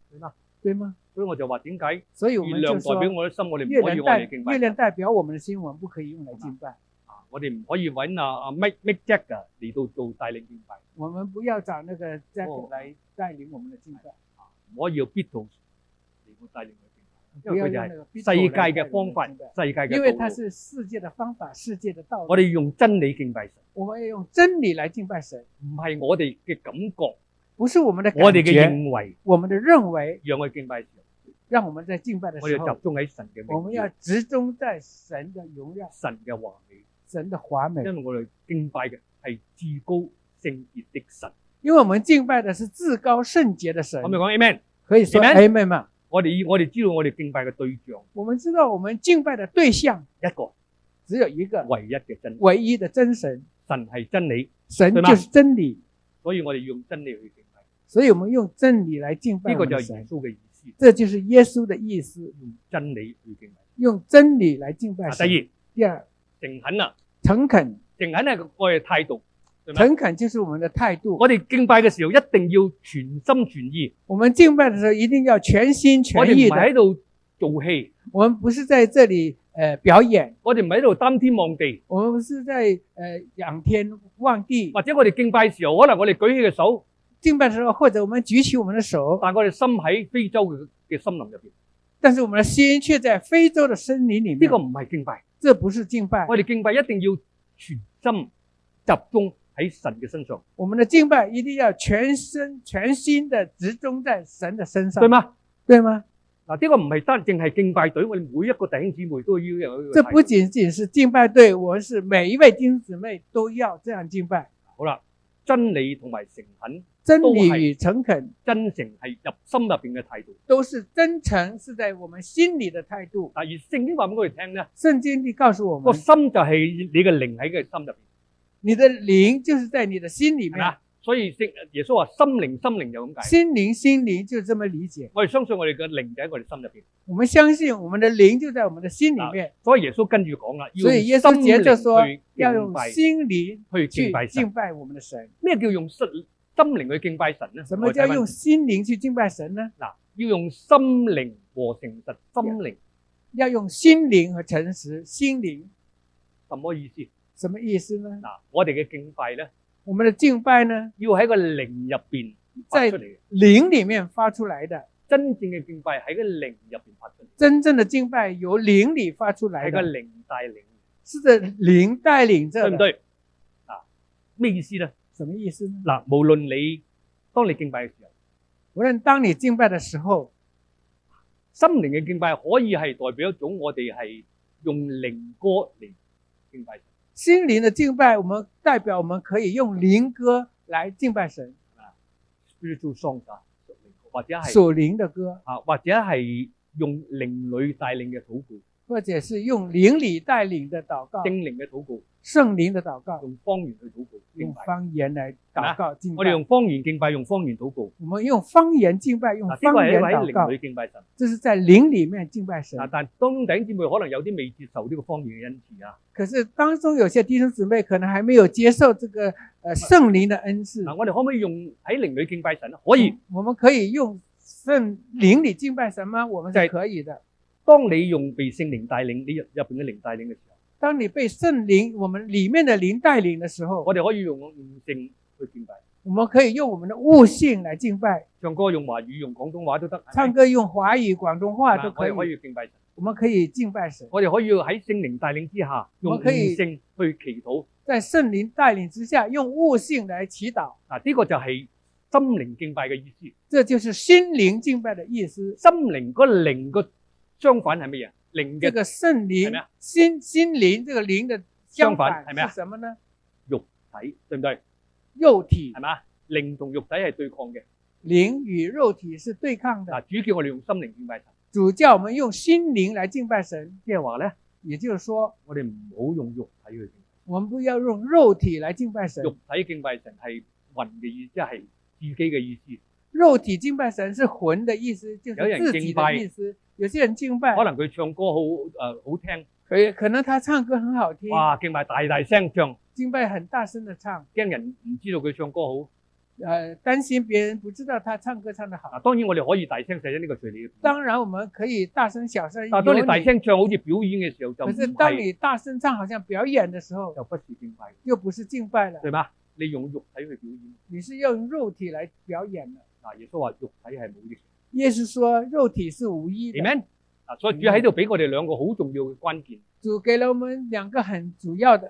對嗎？對嗎？所以我就話點解所以我月亮代們就說，表我的心，我哋唔月可以用亮嚟敬拜月亮代表我們的心，我們不可以用來敬拜。啊！我哋唔可以揾阿 Mick Jagger 嚟到做帶領敬拜，我們不要找那個 Jack 哦來帶領我們的敬拜，唔可以有 Beatles 嚟到帶領佢敬拜。因為佢就不要用那個係世界逼迫來嘅方法，帶我們敬拜世界嘅因為它道路。是世界的方法，世界的道路。我哋用真理敬拜神，我們要用真理來敬拜神，唔係我哋嘅感覺，不是我們的我哋嘅感覺，認為，我們的認為，讓我哋敬拜神。讓我們在敬拜的時候我哋集，中喺神嘅我們要榮耀、集中在神的榮耀、神嘅華美，神的華美，因為我哋敬拜嘅係至高聖潔的神。因為我們敬拜的是至高聖潔的神可唔。可以講 Amen？可以說 Amen Amen 嗎？我哋知道我哋敬拜嘅對象我們知道我們敬拜的對象一個只有一個，唯一嘅真，唯一的真神，神係真理，神對嗎就是真理，所以我哋要用真理去敬拜。所以我們用真理來敬拜呢個就係耶我們的神，穌嘅意思，這就是耶穌的意思，用真理去敬拜。用真理來敬拜神。第二，第二，誠懇啊，誠懇，誠懇係我哋嘅態度，對嗎？誠懇就是我們的態度。我哋敬拜嘅時候一定要全心全意，我們敬拜的時候一定要全心我哋唔全意的，係喺度做戲，我們不是在這裏表演，我哋唔係喺度擔天望地，我們不是在仰天望地。或者我哋敬拜嘅時候，可能我哋舉起嘅手，敬拜的時候，或者我們舉起我們的手，但我哋心喺非洲嘅森林入邊，但是我們的心卻在非洲的森林裏面。呢個唔係敬拜。這不是敬拜。我哋敬拜一定要全心集中喺神嘅身上，我們的敬拜一定要全身全心的集中在神的身上，對嗎？對嗎？嗱，呢個唔係單淨係敬拜隊，我哋每一個弟兄姊妹都要有呢個這不態度。僅僅是敬拜隊，我們是每一位弟兄姊妹都要這樣敬拜。好啦，真理同埋誠懇、真理與誠懇真誠係入心入邊嘅態度。都是真誠，是在我們心裏的態度。但而聖經話俾我哋聽咧，聖經裏告訴我個們，心就係你嘅靈喺佢心入邊，你的靈就是在你的心裏面。係嘛？所以耶穌話心靈就咁解。心靈就這麼理解。我哋相信我哋嘅靈就喺我哋心入邊，我們相信我們的靈就在我們的心裏面。所以耶穌跟住講啦，所以耶穌接着說，要用要用心靈心靈去敬去拜神。敬拜我們的神。咩叫用心靈去敬拜神咧？什麼叫用心靈去敬拜神呢？嗱，要用心靈和誠實，心靈要用心靈和誠實，心靈什麼意思？什麼意思呢？嗱，我哋嘅敬拜咧，我們的敬拜呢，要喺個靈入邊發出嚟嘅。靈裏面發出來的。真正嘅敬拜喺個靈入邊發出嚟，真正的敬拜由靈裏發出來的，係個靈帶領，是的靈帶領着的。對唔對？啊，咩意思咧？什麼意思呢？嗱，無論你當你敬拜嘅時候，無論當你敬拜的時候，心靈嘅敬拜可以係代表一種我哋係用靈歌嚟敬拜神。心靈的敬拜，我們代表我們可以用靈歌來敬拜神， spiritual songs 啊，或者係屬靈的歌，啊，或者係用靈裏帶領嘅禱告，或者是用靈裏帶領的禱告，聖靈嘅禱告，聖靈的禱告，用方言去禱告敬用拜。方言來禱告敬拜。我哋用方言敬拜，用方言禱告。我們用方言敬拜，用嗱，呢個方言係一位禱告靈裏，敬拜神。這是在靈裏面敬拜神。嗱，但當中弟兄姊妹可能有啲未接受呢個方言嘅恩賜啊。可是當中有些弟兄姊妹可能還沒有接受這個聖靈的恩賜。嗱，我哋可唔可以用喺靈裏敬拜神咧？可以。我們可以用聖靈裏敬拜神嗎？我們是可以的。當你用被聖靈帶領，你入邊嘅靈帶領嘅時候，當你被聖靈，我們裡面的靈帶領的時候，我哋可以用悟性去敬拜。我們可以用我們的悟性來敬拜。唱歌用華語、用廣東話都得。唱歌用華語、廣東話都可以。我哋可以敬拜神。我們可以敬拜神。我哋可以喺聖靈帶領之下，用悟性去祈禱。在聖靈帶領之下，用悟性來祈禱。嗱，呢個就係心靈敬拜嘅意思。這就是心靈敬拜的意思。心靈個靈個相反係乜嘢？靈嘅這個聖靈心靈，這個靈的相反係咩啊？是什麼呢？肉體，對唔對？肉體係嘛？靈同肉體係對抗嘅。靈與肉體是對抗的。嗱，主叫我哋用心靈敬拜神。主叫我們用心靈來敬拜神，即係話咧，也就是說，我哋唔好用肉體去敬拜。我們不要用肉體來敬拜神。肉體敬拜神係魂嘅意思，即係自己嘅意思。肉體敬拜神是魂的意思，就是自己的意思。有些人敬拜，可能佢唱歌好聽，可能他唱歌很好聽，哇，敬拜大聲唱，敬拜很大聲的唱，驚人唔知道佢唱歌好，擔心別人不知道他唱歌唱得好。當然我哋可以大聲細聲，呢個隨你嘅。當然我們可以大聲小聲。但係當你大聲唱好似表演嘅時候，就唔係。可是當你大聲唱好像表演的時候，就不是敬拜，又不是敬拜了，對嗎？你用肉體去表演，你是用肉體來表演的。嗱，耶穌話肉體係冇益。耶穌說肉體是無益的。Amen。所以主喺度俾我哋兩個好重要嘅關鍵，主給了我們兩個很重要的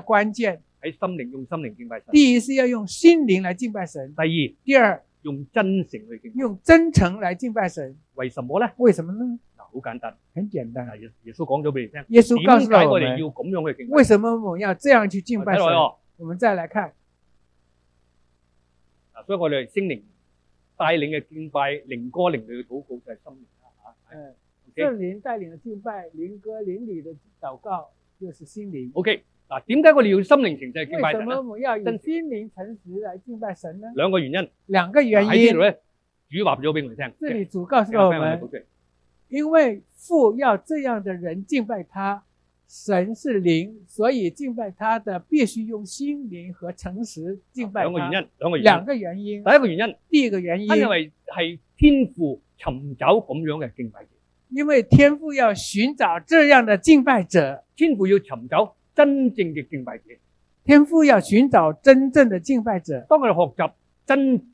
關鍵。喺心靈用心靈敬拜神。第一是要用心靈來敬拜神，第二，第二用真誠去敬拜。用真誠來敬拜神。為什麼咧？為什麼呢？好簡單，很簡單，耶穌講咗俾你聽。耶穌告訴點解了我們我哋要咁樣去敬拜？為什麼我們要這樣去敬拜神睇落？我們再來看，所以我哋聖靈帶領嘅敬拜，靈歌靈裏嘅禱告就係心靈啦嚇。聖靈帶領的敬拜，靈歌靈裏的禱告就是心靈。OK，嗱，點解我哋要心靈誠實敬拜神咧？為什麼我們要以心靈誠實來敬拜神呢？兩個原因。兩個原因喺呢度。咧，主話咗俾我哋聽。這裡主告訴了我們，因為父要這樣的人敬拜他，神是靈，所以敬拜他的必須用心靈和誠實敬拜他。兩個原因。第一個原因，第一個原因，因為係天父尋找咁樣嘅敬拜者。因為天父要尋找這樣的敬拜者，天父要尋找真正嘅敬拜者。天父要尋找真正的敬拜者。當我哋學習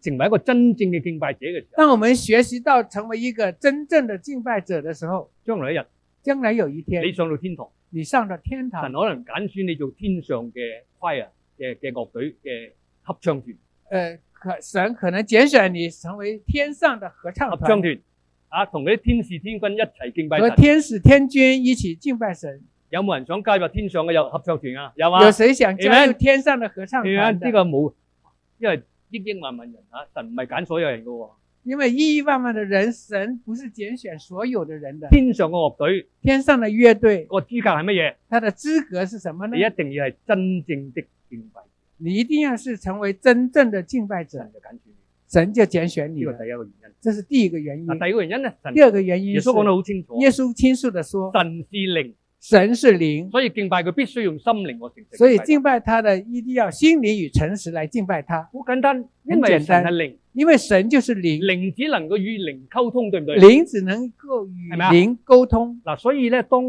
成為一個真正嘅敬拜者嘅時候，當我們學習到成為一個真正的敬拜者的時候，將來一日，將來有一天，你上到天堂，你上到天堂，神可能揀選你做天上嘅 choir 嘅樂隊嘅合唱團。神可能揀選你成為天上的合唱團，同嗰啲天使天軍一齊敬拜神。和天使天軍一起敬拜神。有冇人想加入天上嘅合唱團啊？有啊。有誰想加入天上的合唱團的？呢個冇，因為億萬人神唔係揀所有人㗎。因為億萬的人，神不是揀選所有的人的。天上嘅樂隊，天上的樂隊個資格係乜嘢？他的資格是什麼呢？你一定要係真正的敬拜者。你一定要是成為真正的敬拜者，神就揀選你。呢個第一個原因，這是第一個原因。第二個原因呢？第二個原因，耶穌講得好清楚。耶穌清楚地說，神是靈，神是靈，所以敬拜佢必須用心靈和誠實。所以敬拜他的一定要心靈與誠實來敬拜他。好簡單，因為神係靈，因為神就是靈，靈只能夠與靈溝通，對唔對？靈只能夠與靈溝通。嗱，所以咧，當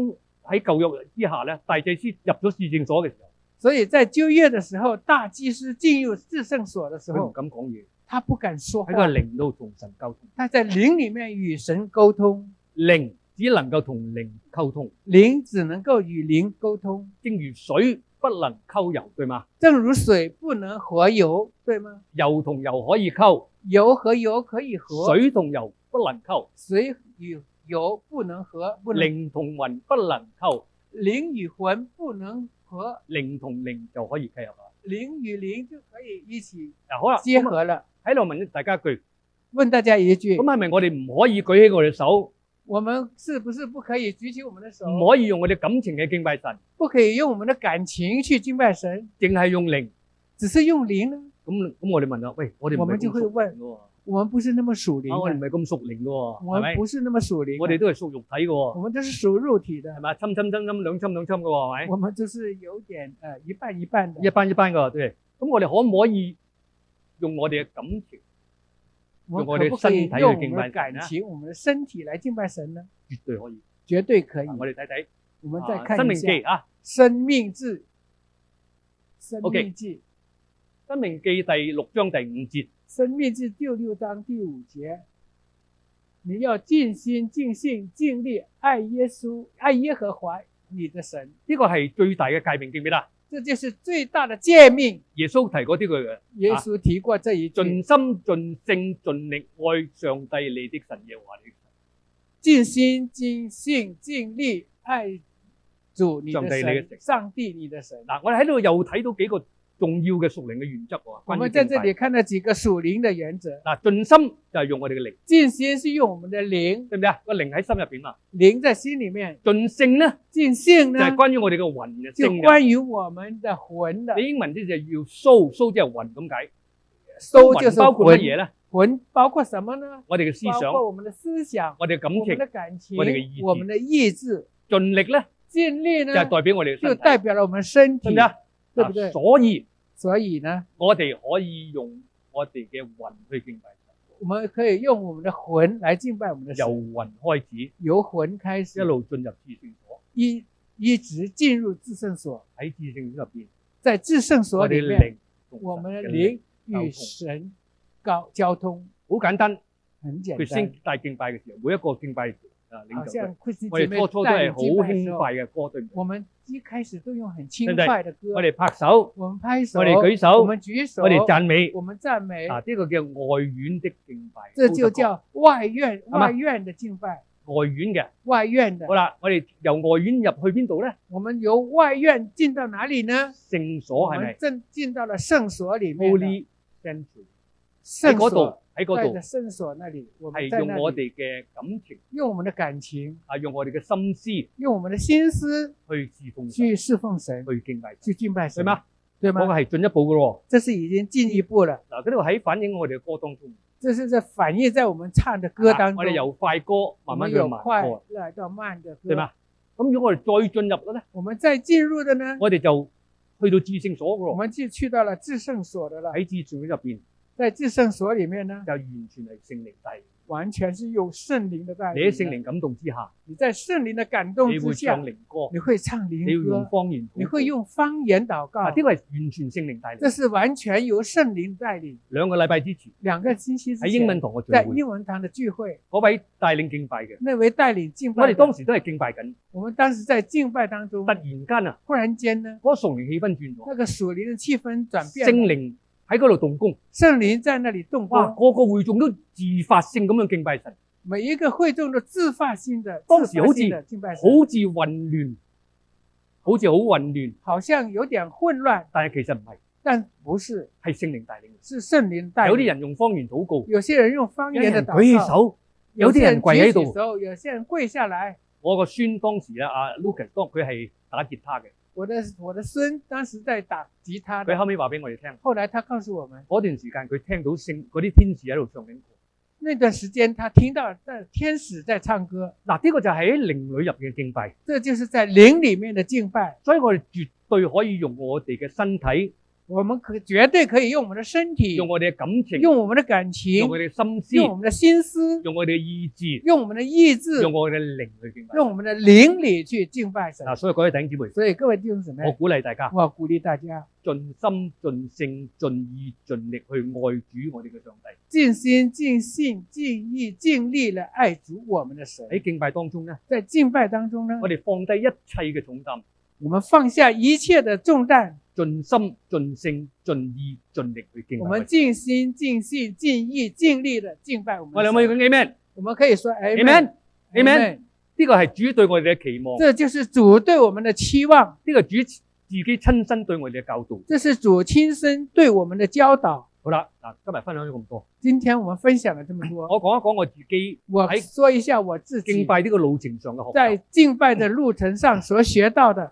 喺舊約之下咧，大祭司入咗至聖所嘅時候，所以在舊約的時候，大祭司進入至聖所的時候，佢唔敢講嘢，他不敢說話，喺個靈度同神溝通。他在靈裡面與神溝通，靈只能夠同靈溝通，靈只能夠與靈溝通，正如水不能溝油，對嗎？正如水不能和油，對嗎？油同油可以溝，油和油可以和，水同油不能溝，水與油不能和，靈同魂不能溝，靈與魂不能和，靈同靈就可以契合啦。靈與靈就可以一起好啦，結合了。喺度問大家一句，問大家一句，咁係咪我哋唔可以舉起我哋手？我們是不是不可以舉起我們的手？唔可以用我哋感情嘅敬拜神，不可以用我們的感情去敬拜神，淨係用靈，只是用靈呢？咁我哋問啦，喂，我哋唔係咁屬靈嘅，我們不是那麼屬靈，我哋唔係咁屬靈嘅，我們不是那麼屬靈，我哋都係屬肉體嘅，我們都是屬肉體的，係咪？侵兩侵嘅係咪？我們就是有點一半一半的，一班嘅，對。咁我哋可唔可以用我哋嘅感情？用我哋身體去敬拜感情，我們的身體來敬拜神呢？絕對可以，絕對可以。我哋睇睇，我們再看一下《申命記》啊，《申命記》，《申命記》，《申命記》第6章第5節，《申命記》第6章第5節，你要盡心、盡性、盡力愛耶穌、愛耶和華你的神。呢個係最大嘅誡命，記唔記得？這就是最大的誡命。耶穌提過呢句嘅。耶穌提過這一句。盡心、盡性、盡力愛上帝你的神耶和華你的神。盡心、盡性、盡力愛主你的神，上帝你的神。嗱，我哋喺度又睇到幾個重要嘅屬靈嘅原則喎。我們在這裡看到幾個屬靈嘅原則。嗱，盡心就係用我哋嘅靈。盡心是用我們的靈，對唔對啊？個靈喺心入邊嘛。靈在心裡面。盡性呢？盡性呢？就係關於我哋嘅魂嘅。就關於我們的魂的。你英文呢就要 soul 即係魂咁解。soul 就是包括乜嘢咧？魂包括什麼呢？我哋嘅思想，包括我們的思想，我哋嘅感情，我們的感情，我們的意志。盡力咧？盡力呢？就係代表我哋嘅身體，就代表了我們身體，對不對？所以呢，我哋可以用我哋嘅魂去敬拜神。我們可以用我們的魂來敬拜我們的神。由魂開始，由魂開始，一路進入至聖所，一直進入至聖所。喺至聖所入邊，在至聖所裡面，我們的靈與神交通。好簡單，很簡單。佢先帶敬拜嘅時候，每一個敬拜領好袖隊。像chris弟我哋姐妹初初都係好帶領敬拜的時候，輕快嘅歌，對唔對？我們一開始都用很輕快的歌，我哋拍手，我們拍手，我哋舉手我們舉手，我哋讚美。我們讚美，啊，呢個叫外院的敬拜。這就叫外院嘛外院的敬拜，外院嘅。外院的好。啦，我哋由外院入去邊度咧？我們由外院進到哪裡呢？聖我所係咪們正進到了聖所裡面了。 ？Holy Sanctuary 喺聖所嗰度，喺嗰度在聖所那裡，我們係在那裡用我哋嘅感情，用我們的感情，啊，用我哋嘅心思用我們的心思去侍奉神，去侍奉神，去敬拜神，去敬拜神，對嗎？對嗰個嗎？係進一步嘅喎。這是已經進一步了，嗱，嗰度喺反映我哋嘅歌當中，這是在反映在我們唱的歌當中。我哋由快歌我們慢慢去慢有快歌，來到慢的歌，對嗎？咁如果我哋再進入嘅咧，我們再進入的呢，我哋就去到至聖所嘅喎。我們就去到了至聖所的了。喺至聖所入邊在至聖所裡面呢，就完全係聖靈帶領。完全是有聖靈的帶領的。你喺聖靈感動之下，你在聖靈的感動你會之下唱，靈歌，你會唱你要用靈歌，方言禱告，你會用方言禱告啊，呢個係完全聖靈帶領。這是完全由聖靈帶領。兩個禮拜之前2個星期之喺英文前，堂嘅聚在會，英文堂的聚會，嗰位帶領敬拜嘅，那位帶領敬拜的，我哋當時都係敬拜緊，我們當時在敬拜當中突，然間啊，忽然間呢，嗰個屬靈氣氛轉咗，那個屬靈的氣氛轉變了，聖靈喺嗰度動工，聖靈在那裡動哇，工，個個會眾都自發性咁樣敬拜神，每一個會眾都自發性的、當時好似自發性的敬拜神，好似混亂，好似好混亂，好像有點混亂，但係其實唔係，但不是，係聖靈帶領。是聖靈帶領。有啲人用方言禱告，有些人用方有言的禱人舉起告，手，有啲人跪喺度。有些人舉起手，有些人跪下來。我個孫當時咧，阿 Lucas 當佢係打吉他嘅，我的孫當時在打吉他的，佢後尾話俾我哋聽，後來他告訴我們，嗰段時間佢聽到嗰啲天使喺度唱緊歌。那段時間他聽到天使在唱歌，嗱，呢個就係喺靈裏入嘅敬拜，這就是在靈裡面的敬拜。所以我哋絕對可以用我哋嘅身體，我們絕對可以用我們的身體，用我哋嘅感情，用我們的感情，用我哋嘅心思，用我們的心思，用我哋嘅意志，用我們的意志，用我哋嘅靈去敬拜。用我們的靈裡去敬拜神。嗱，所以各位弟兄姊妹，所以各位弟兄姊妹我，鼓勵大家我鼓勵大家盡心、盡性、盡意、盡力去愛主我哋嘅上帝。盡心、盡性、盡意、盡力來愛主我們的神。喺敬拜當中咧，在敬拜當中呢，我哋放低一切嘅重擔，我們放下一切的重擔，盡心、盡性、盡意、盡力去敬拜。我們盡心、盡性、盡意、盡力的敬拜我們的神。我哋可唔可以講 Amen？我們可以說 Amen，Amen。 Amen。呢個係主對我哋嘅期望，這就是主對我們的期望，呢個主自己親身對我哋嘅教導。這是主親身對我們的教導。好啦，嗱，今日分享咗咁多，今天我們分享了這麼多，我講一講我自己我喺說一下我自己敬拜呢個路程上嘅學在習。敬拜的路程上所學到的。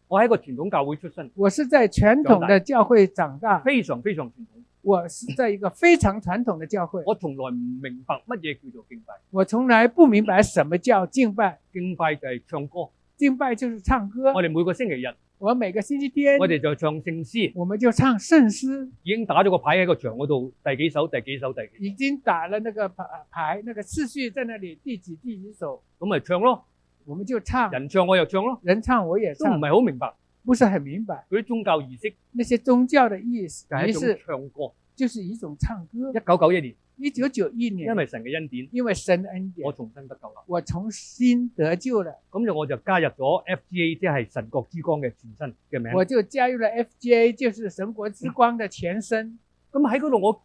我喺一個傳統教會出身，我是在傳統的教會長大，非常非常傳統。我是在一個非常傳統的教會，我從來唔明白乜嘢叫做敬拜。我從來不明白什麼叫敬拜，敬拜就係唱歌，敬拜就是唱歌。我哋每個星期日，我每個星期天，我哋就唱聖詩，我們就唱聖詩，已經打咗個牌喺個牆嗰度，第幾首、第幾首、第幾首，已經打了那個牌，那個次序在那裡，第幾首，咁咪唱咯。我們就唱，人唱我又唱咯，人唱我也都唔唱，係好明白不是很明白嗰啲宗教儀式那些宗教的意思，就係一種於是唱歌。就是一種唱歌。 1991年， 1991年，因為神嘅恩典，因為神恩典我，重新得救啦。我重新得救了，咁我就加入咗 FGA，即係神國之光嘅前身嘅名。我就加入了 FGA，就是神國之光的前身。咁喺嗰度我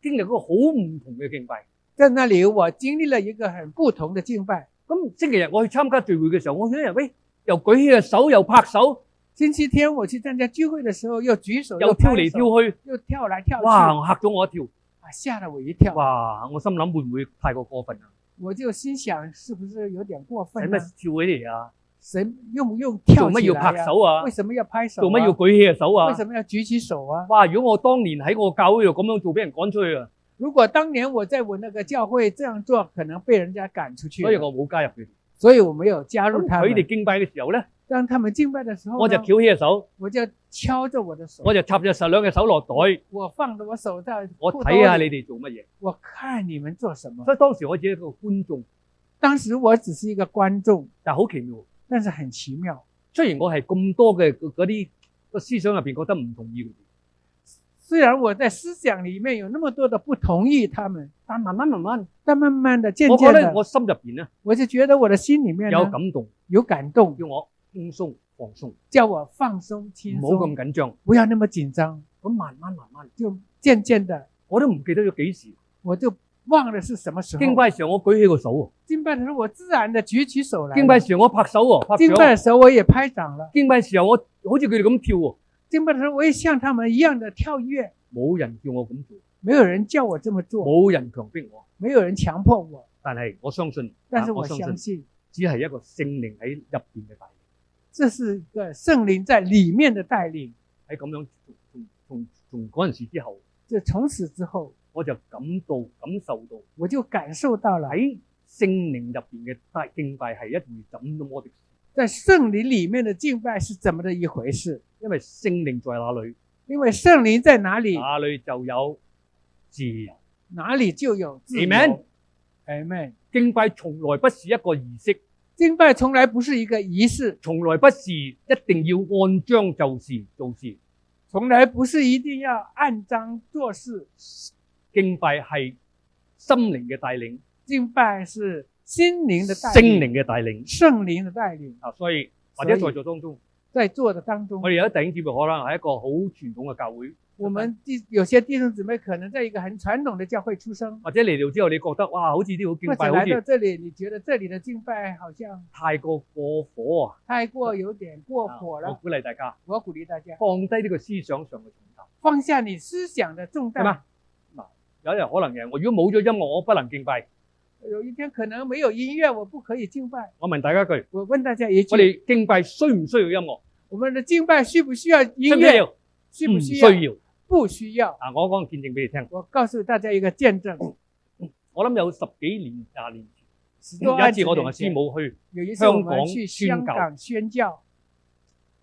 經歷嗰個好唔同嘅敬拜。在那裡我經歷了一個很不同的敬拜。咁星期日我去參加聚會嘅時候，我見到人喂又舉起個手又拍手，星期天我去參加聚會的時候，又舉手又跳嚟跳去，又跳來跳去，哇！嚇咗我一跳，啊，嚇了我一跳。哇！我心諗會唔會太過過分啊？我就心想，是不是有點過使分呢？乜跳起嚟啊？神用不用跳做乜要起來拍手啊為？什麼要拍手啊？做乜要舉起個手啊為？什麼要舉起手啊？哇！如果我當年喺我教會度咁樣做，俾人趕出去啊！如果當年我在我那個教會這樣做，可能被人家趕出去了。所以我冇加入佢哋。所以我沒有加入咁他們。佢哋敬拜嘅時候咧，當他們敬拜的時候呢，我就翹起隻手，我就敲着我的手，我就插隻手兩隻手落袋，我放着我手在我褲兜裡睇下你哋做乜嘢。我看你們做什麼。所以當時我只係一個觀眾，當時我只是一個觀眾，但係好奇妙。但是很奇妙。雖然我係咁多嘅嗰啲個思想入邊覺得唔同意佢哋，雖然我在思想裡面有那麼多的不同意他們，但慢慢，但慢慢的、漸我覺漸的，得我心入邊咧我就覺得我的心裡面呢有感動，有感動，叫我輕鬆放鬆，叫我放鬆輕唔好咁鬆，緊張。不要那麼緊張。咁慢慢，就漸漸的，我都唔記得咗幾時。我就忘了是什麼時候。敬拜時候我舉起個手喎，敬拜的時候我自然的舉起手來。敬拜時候我拍手喎，拍敬拜的時候我也拍掌了。敬拜時候我好似佢哋咁跳喎，敬拜的時候我也像他們一樣的跳躍。冇人叫我咁做，沒有人叫我這麼做，冇人強迫我，沒有人強迫我。但係我相信，但是我我相信，只係一個聖靈喺入邊嘅帶領，這是一個聖靈在裡面的帶領。喺咁樣從嗰陣時之後，就從此之後，我就感受到我就感受到了喺聖靈入邊嘅敬拜係一回怎麼的事，在聖靈裡面的敬拜是怎麼的一回事。因為聖靈在哪裏，因為聖靈在哪裡，哪裏就有自由。哪裡就有自由。Amen Amen。敬拜從來不是一個儀式，敬拜從來不是一個儀式，從來不是一定要按章做事。從來不是一定要按章做事。敬拜係心靈嘅帶領，敬拜是心靈的帶領，聖靈嘅帶領。聖靈的帶領。所以或者在座當中，在座的當中，我哋有啲弟兄姊妹可能係一個好傳統嘅教會，我們有些弟兄姊妹可能在一個很傳統的教會出生，或者嚟到之後你覺得哇，好似啲好敬或拜好者來到似這裡，你覺得這裡的敬拜好像太過過火啊！太過有點過火我了。鼓勵大家我鼓勵大家放低呢個思想上嘅重擔，放下你思想的重擔。係嘛？嗱，有一日可能嘅，我如果冇咗音樂，我不能敬拜。有一天可能沒有音樂，我不可以敬拜。我問大家一句，我問大家一句，我哋敬拜需唔需要音樂？我們的敬拜需不需要音樂？需唔需要？需不需要？唔需要。不需要。我講個見證俾你聽。我告訴大家一個見證。我諗有10幾年、20年前，有有一次我同阿師母去有一次我們去香港香港宣教，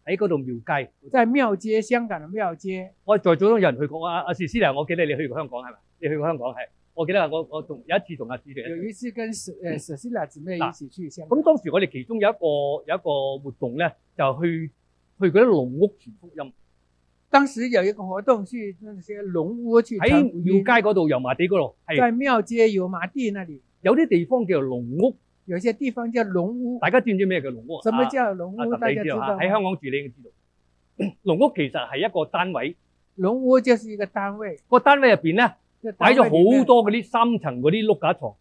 喺嗰度廟街，在廟街，香港的廟街。我在座都有人去過。阿士師娘，我記得你去過香港係咪？你去過香港係？我記得我同有一次同阿士娘，有一次跟舍西拉姊妹一起去香港。咁當時我哋其中有一個活動咧，就去嗰啲農屋傳福音。當時有一個活動去那些農屋去傳福音。喺廟街嗰度油麻地嗰度，在廟街油麻地那裡，有啲地方叫做農屋，有些地方叫農屋。大家知唔知咩叫農屋？什麼叫農屋？大家知道嗎？喺香港住你應該知道。農屋其實係一個單位，農屋就是一個單位。個單位入邊咧擺咗好多嗰啲3層嗰啲碌架床，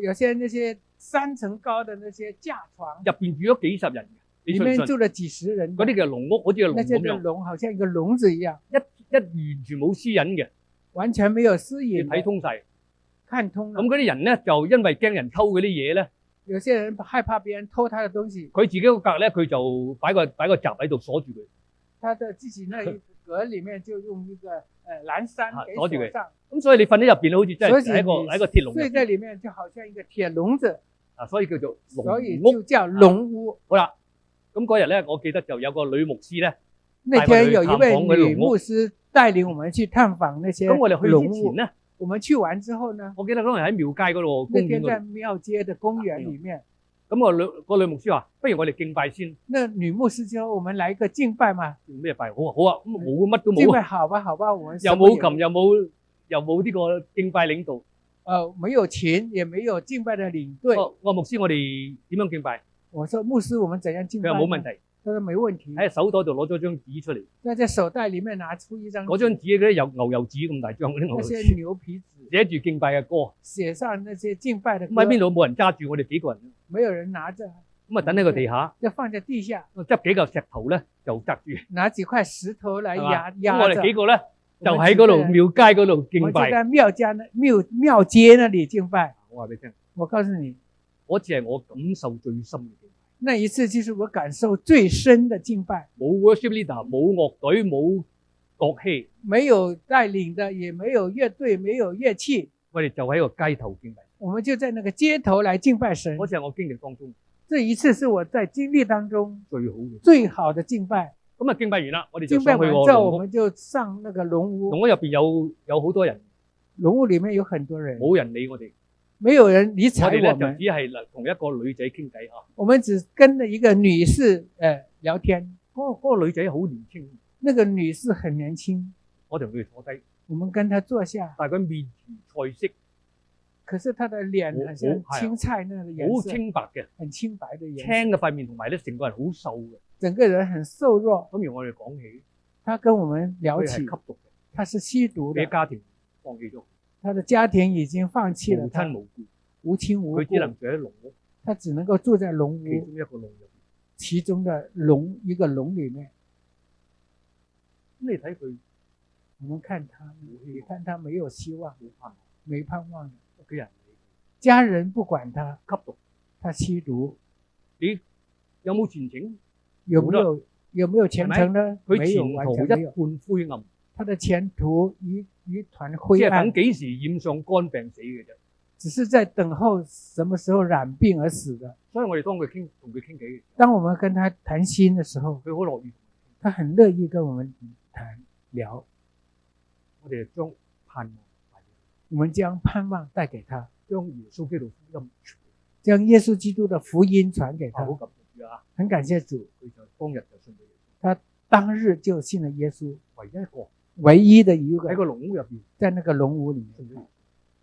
有些那些3層高的那些架床，入邊住咗幾十人嘅。裡面住了幾十人，嗰啲叫籠屋，好似個籠咁樣。那些嘅籠好像一個籠子一樣，一完全冇私隱嘅，完全沒有私隱，睇通晒，看通了。咁嗰啲人咧就因為驚人偷嗰啲嘢咧，有些人害怕別人偷他的東西，佢自己個格咧佢就擺個閘喺度鎖住佢。他的自己那一格裡面就用一個欄杆給鎖住佢。咁所以你瞓喺入邊好似真係喺個鐵籠。睡在裡面就好像一個鐵籠子，所以叫做籠屋，所以就叫籠屋。好啦。咁嗰日咧，我記得就有個女牧師咧，那天有一位女牧師帶領我們去探訪那些籠屋。咁我哋去之前咧，我們去完之後呢，我記得嗰日喺廟街嗰度公園嗰度。那天在廟街的公園裡面。咁個女牧師話：不如我哋敬拜先。那女牧師就我們來一個敬拜嘛。敬咩拜？好啊好啊，咁冇乜都冇。敬拜好吧好吧，我們又冇琴又冇呢個敬拜領導。沒有琴，也沒有敬拜的領隊。我牧師，我哋點樣敬拜？我說牧師，我們怎樣敬拜？佢話冇問題。他說沒問題。喺手袋度攞咗張紙出嚟。在手袋裡面拿出一張。嗰張紙嗰啲有牛油紙咁大張嗰啲牛油紙。那些牛皮紙。寫住敬拜嘅歌。寫上那些敬拜的歌。咁喺邊度冇人揸住？我哋幾個人。沒有人拿着。咁啊，等喺個地下。就放在地下。執幾嚿石頭咧，就擲住。拿幾塊石頭來壓着。咁我哋幾個咧，就喺嗰度廟街嗰度敬拜。我就在廟街那裡敬拜。我話俾你聽，我告訴你，嗰次係我感受最深嘅敬拜。那一次就是我感受最深的敬拜。冇 worship leader，冇樂隊，冇樂器，沒有帶領的，也沒有樂隊，沒有樂器。我哋就喺個街頭敬拜。我們就在那個街頭來敬拜神。嗰次係我經歷當中，這一次是我在經歷當中最好嘅敬拜。咁啊，敬拜完啦，我哋就敬拜上去個完之後，籠屋。我們就上那個籠屋。籠屋入邊有好多人，籠屋裡面有很多人，冇人理我哋。沒有人理睬我哋咧就我們。只係同一個女仔傾偈啊。我們只跟着一個女士聊天。嗰個女仔好年輕，那個女士很年輕，我同佢哋坐低，我們跟他坐下，但係佢面如菜色，可是他的臉好像青菜那樣的顏好色，清白嘅，很清白的顏色，青嘅塊面，同埋咧成個人好瘦嘅。整個人很瘦弱。咁而我哋講起，他跟我們聊佢係起吸，毒嘅，他是吸毒的，俾家庭放棄咗，他的家庭已經放棄了無他，親無故，無親無佢只能故，住喺籠屋，他只能夠住在籠其屋，中一個籠入邊。其中的籠一個籠裡面。咁你睇佢我們看他，你看他沒有希望，冇盼望，沒盼望，屋企人理家人不管他，佢吸毒，他吸毒，咦有冇前景？有沒有前程呢？佢沒有，前途一完全沒有。半灰暗，他的前途一團即灰暗係等，幾時染上肝病死嘅啫。只是在等候什麼時候染病而死的。所以我哋當佢同佢傾偈嘅時當我們跟他談心的時候，候，佢好樂意。他很樂意跟我們談聊。我哋就將盼望帶俾佢，我們將盼望帶給他，將耶穌基督福音傳俾將耶穌基督的福音傳給佢。好他。感謝主啊！很感謝主，佢就當日就信咗耶穌，他當日就信了耶穌，唯一一個唯一的一個喺個籠屋入邊在那個籠屋裡面信咗耶穌。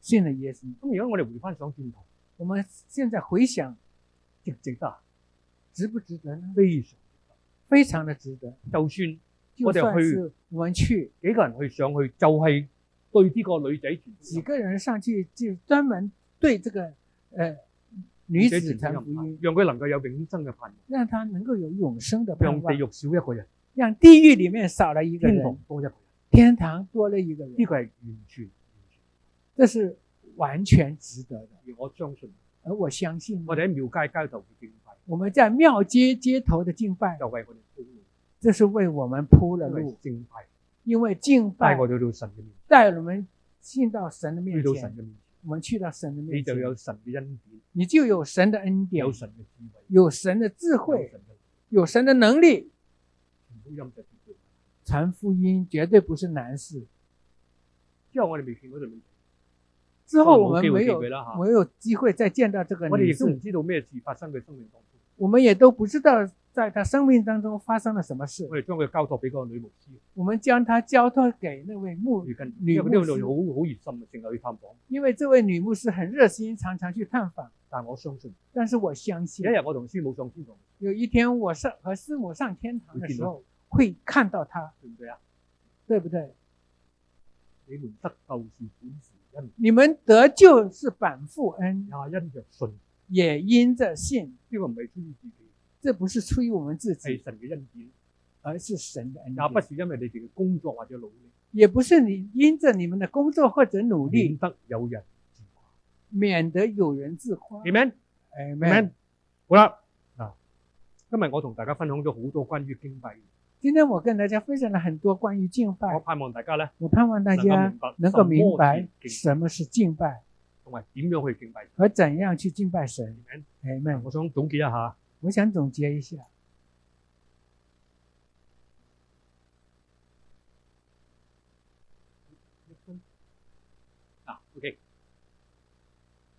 信了耶穌。咁而家我哋回翻上轉頭，我們現在回想，值唔值得啊？值不值得呢？非常值得。非常的值得。就算就我哋去算是我們去幾個人去上去，就係對呢個女仔傳福音幾個人上去，就專門對這個女子傳福音，讓佢能夠有永生嘅盼望，讓她能夠有永生的盼望，讓地獄少一個人，讓地獄裡面少了一個天堂人，多一個人。天堂多了一個人呢，個係完全，這是完全值得的。而我相信，而我相信，我哋喺廟街街頭嘅敬拜，我們在廟街街頭的敬拜，就為我哋鋪路，這是為我們鋪了因為路，敬拜因為敬拜帶我哋到神嘅面前，帶我們進到神的面去到神前，嘅面前，我們去到神的你面前，就有神嘅恩典，你就有神的恩典有，神嘅智慧，有神的智有慧，神嘅有神的能力。福音就絕對。傳福音絕對不是難事。之後我哋未見嗰條女仔，之後我們冇機會沒有見佢啦嚇沒有機會再見到這個女我哋亦都唔士，知道咩事發生佢生命當中，我們也都不知道在她生命當中發生了什麼事。我哋將佢交託俾嗰個女牧師，我們將她交託給那位去跟，女牧因為呢個女師，好熱心，成日去探訪。因為這位女牧師很熱心，常常去探訪。但我相信，但是我相信有一日我同師母上天堂，有一天我和師母上天堂的時候，會看到她，對唔對啊？對不對？你們得救是本是因，你們得救是本乎恩，也因着信。也因着信。呢個唔係出於自己，這不是出於我們自己，係神嘅恩典，而是神的恩也不典，是因為你哋嘅工作或者努力，也不是你因着你們的工作或者努力，免得有人自誇。免得有人自誇。 Amen。 Amen。好啦，嗱，今日我同大家分享咗好多關於敬拜，今天我跟大家分享了很多關於敬我拜，盼望大家咧我盼望大家能夠明白什麼是敬拜同埋點樣去敬拜。和怎樣去敬拜神。 Amen。 Amen。我想總結一下，我想總結一下，OK。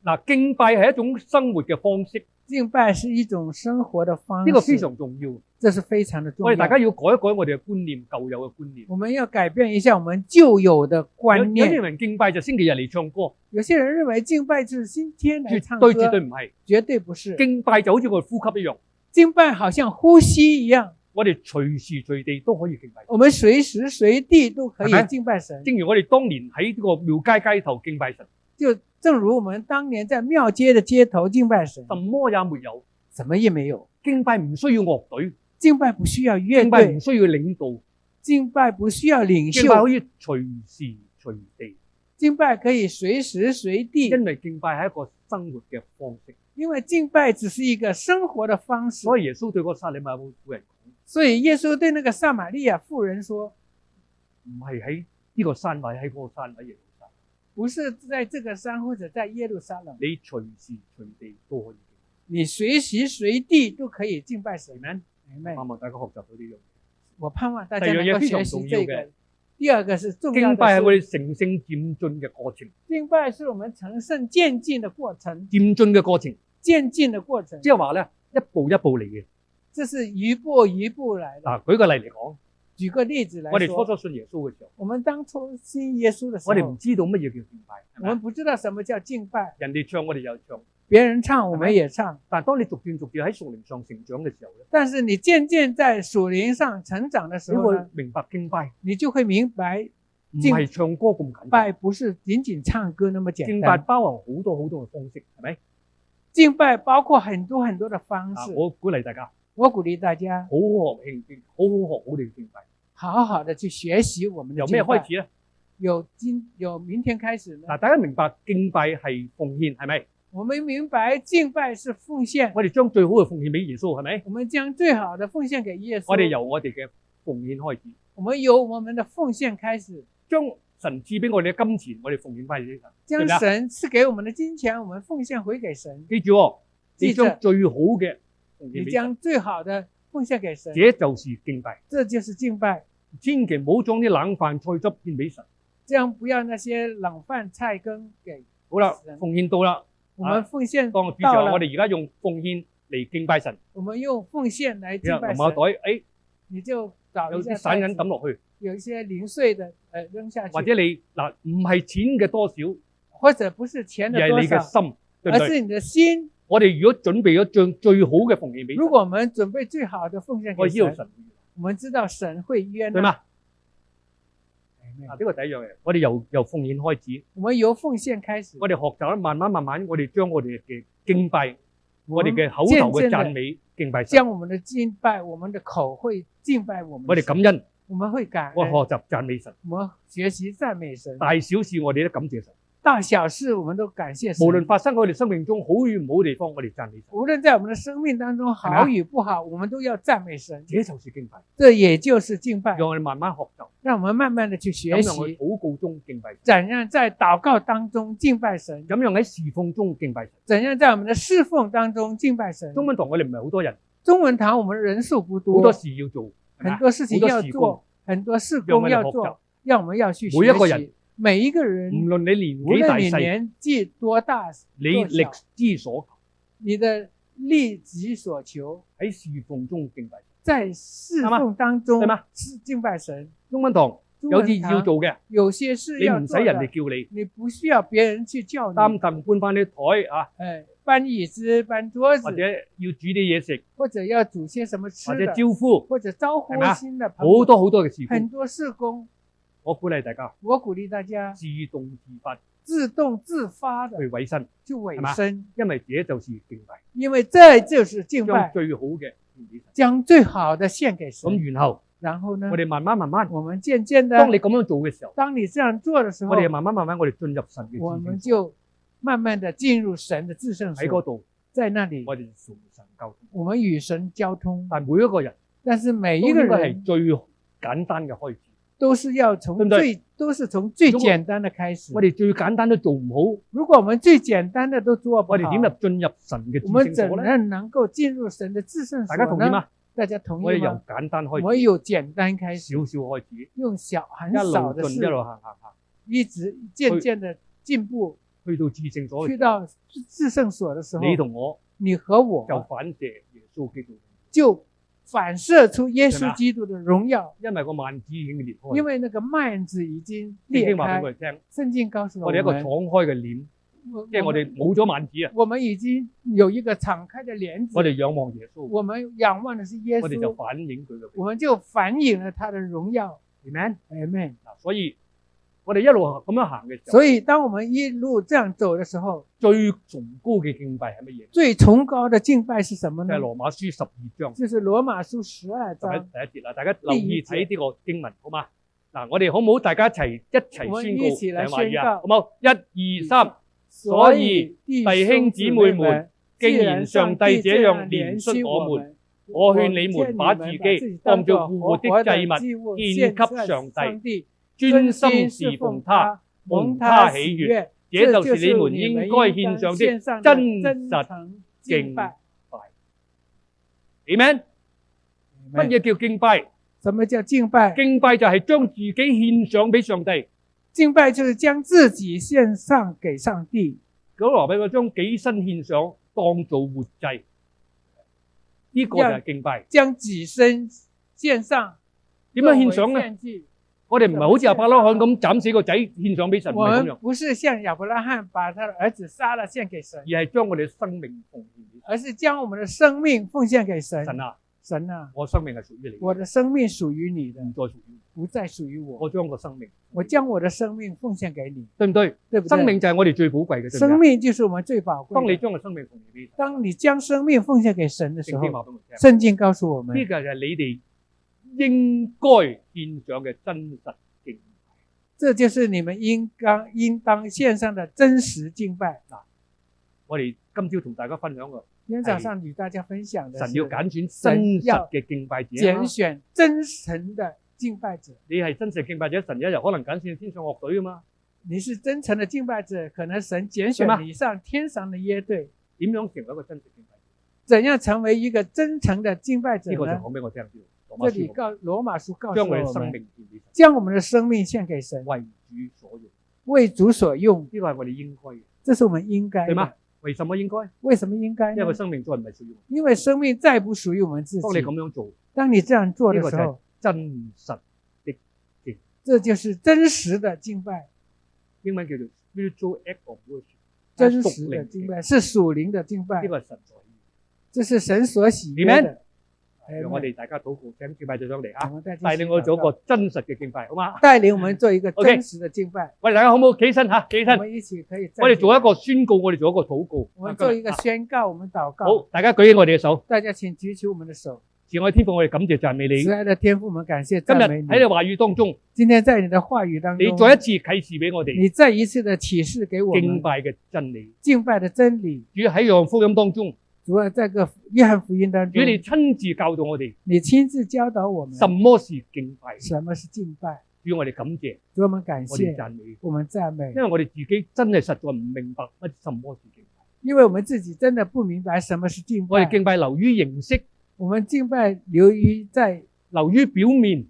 嗱，敬拜係一種生活嘅方式，敬拜是一種生活的方式，呢個非常重要。這是非常的重要。我哋大家要改一改我哋嘅觀念，舊有嘅觀念。我們要改變一下我們舊有的觀有念。啲人敬拜就星期日嚟唱歌，有些人認為敬拜就是星期天來唱歌，絕對唔係。絕對不是。敬拜就好似我哋呼吸一樣，敬拜好像呼吸一樣，我哋隨時隨地都可以敬拜。我們隨時隨地都可以係咪敬拜神。正如我哋當年喺呢個廟街街頭敬拜神，就正如我們當年在廟街的街頭敬拜神，什麼也沒有。什麼也沒有。敬拜唔需要樂隊，敬拜不需要樂隊敬拜唔，需要領導，敬拜不需要領袖，敬拜可以隨時隨地，敬拜可以隨時隨地，因為敬拜係一個生活嘅方式。因為敬拜只是一個生活的方式。所以耶穌對嗰個撒利瑪婦人講，所以耶穌對那個撒瑪利亞婦人說，唔係喺呢個山或者喺嗰個山喺耶路撒冷，不是在這個山或者在耶路撒冷，你隨時隨地都可以敬你隨時隨地都可以敬拜神。拜。Amen。 Amen。盼望大家學習到呢樣嘢。我盼望大家能夠學習這個。第二個是重要敬拜係我的哋成聖漸進嘅過程，敬拜是我們成聖漸進的過程，漸進嘅過程，漸進的過程，即係話咧一步一步嚟嘅。這是一步一步來的。嗱，舉個例嚟講，舉個例子來我哋初說，初信耶穌嘅時候，我們當初信耶穌的時我哋唔候，知道乜嘢叫敬拜，係咪我們不知道什麼叫敬拜，人哋唱我哋又唱，別人唱我們也唱，但係當你逐漸喺屬靈上成長嘅時候咧，但是你漸漸在屬靈上成長的時你會候呢，明白敬拜你就會明白唔係唱歌咁簡單，拜不是僅僅唱歌那麼簡敬拜單，包含好多好多嘅方式，係咪？敬拜包括很多很多的方式。我鼓勵大家我鼓勵大家好好學敬，好好學好哋敬拜。好好的去學習我們的由敬拜。咩開始咧？由明天開始呢？嗱，大家明白敬拜係奉獻，係咪？我們明白敬拜是奉獻，我哋將最好嘅奉獻俾耶穌，係咪？我們將最好的奉獻給耶穌。我哋由我哋嘅奉獻開始，我們由我們的奉獻開始，將神賜俾我哋嘅金錢，我哋奉獻翻俾神。將神賜給我們的金錢，我們奉獻回給神。記住喎，你記着將最好嘅奉獻你俾神，將最好的奉獻給神，這就是敬拜。這就是敬拜。千祈唔好將啲冷飯菜汁獻俾神。這樣不要那些冷飯菜羹給好啦神，奉獻到啦，我們奉獻當主持到人，我了，哋而家用奉獻嚟敬拜神。我們用奉獻來敬拜你話銀包神。袋，你就找有一下啲散銀袋子抌落去，有一些零碎的扔下去，或者你嗱唔係錢嘅多少，或者不是錢的多而係你嘅少，心，對唔對？而是你的心。我哋如果準備咗將最好嘅奉獻俾神，如果我們準備最好的奉獻給神，我知道神會我們知道神會悦納。對嘛？嗱，呢個第一樣嘢，我哋由奉獻開始，我們由奉獻開始，我哋學習慢慢，我哋將我哋嘅敬拜，我們我哋嘅口頭嘅漸漸地讚美敬拜神，將我們的敬拜，我們的口會敬拜我們。我哋感恩，我們會感恩，我學習讚美神，我們學習讚美神。大小事我哋都感謝神。大小事我們都感謝神。無論發生喺我哋生命中好與唔好嘅地方，我哋讚美神，無論在我們的生命當中好與不好，我們都要讚美神。這就是敬拜。這也就是敬拜。讓我哋慢慢學習，讓我們慢慢的去學咁樣喺習，禱告中敬拜神，怎樣在禱告當中敬拜神，咁樣喺侍奉中敬拜神。怎樣在我們的侍奉當中敬拜神。中文堂我哋唔係好多人，中文堂我們人數不多，好多事要做，係咪很多事情要好多事工做，很多事工要做，讓我們要去學每一個人習。每一個人，無論你年無論你紀大細，年紀多大，你多小力之所求你的力己所求，喺侍奉中敬拜神。在侍奉當中對嗎是敬拜神。中文堂有啲要做嘅，有些事你要做的，唔使人哋叫你，你不需要別人去叫你。擔凳搬翻啲台啊，搬椅子、搬桌子，或者要煮啲嘢食，或者要煮些什麼吃或者的，招呼，或者招呼係咪啊新的朋友，好多好多嘅事工。很多事工。我鼓勵大家我鼓勵大家自動自發自動自發的去委身，去委係嘛身，因為這就是敬拜，因為這就是敬將拜，最好嘅獻俾神。將最好的獻給神。咁然後然後呢我，哋慢慢，我們漸漸的，當你咁樣做嘅時候，當你這樣做的時候我，哋慢慢，我哋進入神嘅我們至聖所就慢慢的進入神的至聖所，喺嗰度，在那裡我哋同神溝通。我們與神交通。但每一個人但是每都一個應該係人最簡單嘅開始。都是要從對不對都是從最簡單的開始我。哋最簡單都做唔好，如果我們最簡單的都做不好，我哋點入進入神嘅至我們怎聖所咧？樣能夠進入神的至聖所大家同意嗎？大家同我哋由意嗎？簡單開我們始，由簡單開始，少少開始，用很一少的事，路進一路行，一直漸漸的進步，去到至聖所嘅時去到至聖所的時候，候，你同我你和我就反射耶穌基督，就反射出耶穌基督的榮耀，因為個幔子已經裂開，因為那個幔子已經聖裂經話俾開。我哋聽，聖經告訴我哋一個敞們，開嘅臉，即係我哋冇咗幔子啊，我們已經有一個敞開的簾子，我哋仰望耶穌，我們仰望的是耶我哋就穌，反映佢嘅榮我們就反映了他的榮耀。 Amen。 Amen。嗱，所以我哋一路咁樣行嘅時候，所以當我們一路這樣走的時候，最崇高嘅敬拜係乜嘢？最崇高的敬拜是什麼呢就係？羅馬書12章。就是羅馬書12章第一節啦，大家留意睇呢個經文，好嘛？嗱，我哋好唔好？大家一齊宣我們一起來告，宣告好冇？1、2、3。所以弟兄姊妹們，既然上帝這樣憐恤我們，我勸你們把自己當作活的祭物獻給上帝，專心侍奉他，蒙他喜悅。這就是你們應該獻上的真實敬拜。Amen。乜嘢叫敬拜？什麼叫敬拜？敬拜就係將自己獻上俾上帝。敬拜就是將自己獻上給上帝。保羅俾我將己身獻上，當做活祭，呢個就係敬拜。將己身獻上，點樣獻上咧？獻祭。我哋唔係好似亞伯拉罕咁斬死個仔獻上俾神，唔我係咁樣，們不是像亞伯拉罕把他的兒子殺了獻給神，而係將我哋嘅生命奉獻俾神。而是將我們的生命奉獻給神。神啊，神啊，我生命係屬於你，我的生命屬於你的，唔再屬於不再屬於我。我。我將個生命，我將我的生命奉獻給你，對唔對？對不對？生命就係我哋最寶貴嘅，生命就是我們最寶貴的。當你將個生命奉獻俾神，當你將生命奉獻給神的時候，聖經話俾我聽，聖經告訴我們，呢個就係你哋應該獻上嘅真實敬拜。這就是你們應當獻上的真實敬拜。我哋今朝同大家分享嘅，今天早上與大家分享的是神要揀選真實嘅敬拜者，揀選真誠的敬拜者。你係真實敬拜者，神一日可能揀選天上樂隊噶嘛？你是真誠的敬拜者，可能神揀選你上天上的樂隊。點樣成為一個真實敬拜者？怎樣成為一個真誠的敬拜者呢個就呢？講俾我聽。這裡羅馬書告將我哋訴我們，生命獻俾神，將我們的生命獻給神，為主所用。為主所用。呢個係我哋應該嘅，這是我們應該的。對嗎？為什麼應該？為什麼應該呢？因為生命再唔係屬於我。因為生命再不屬於我們自己。當你咁樣做，當你這樣做的時呢個就係候，真實的敬。這就是真實的敬拜。英文叫做 spiritual act of worship，真實的敬拜是屬靈的敬拜呢，個係神所喜這是神所喜悅的。讓我哋大家禱告，請敬拜隊上嚟啊，我們再繼續帶領我做一個真實嘅敬拜，好嘛？帶領我們做一個真實的敬拜。喂，大家好唔好？起身嚇，起身。我們一起可以站起來。我哋做一個宣告，我哋做一個禱告。我們做一個宣告，我們禱告。好，大家舉起我哋嘅手。大家請舉起我們的手。慈愛天父，我哋感謝讚美你。慈愛的天父，我們感謝今日讚美你。喺你話語當中，今天在你的話語當中，你再一次啟示俾我哋你再一次的啟示給我們敬拜嘅真理。敬拜的真理。主喺約翰福音當中，主要在個約翰福音當中，主你親自教導我哋，你親自教導我們什麼是敬拜。什麼是敬拜。主我哋感謝，主我們感我哋謝，讚美，我們讚美，因為我哋自己真係實在唔明白乜什麼是敬拜。因為我們自己真的不明白什麼是敬拜。我哋敬拜流於形式，我們敬拜流於流於表面。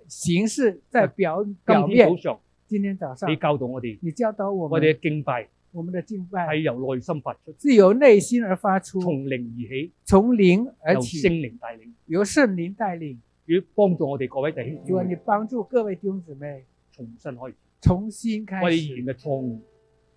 形式，在表今面天早。上，今天早上你教導我哋，你教導我我們，哋嘅敬拜我們的敬拜係由內心發出，是由內心而發出，從靈而起，從靈而由起，聖靈帶領，由聖靈帶領。主幫助我哋各位弟兄姊主啊，你妹幫助各位弟兄姊妹重新開始。重新開我哋以前始，嘅錯誤，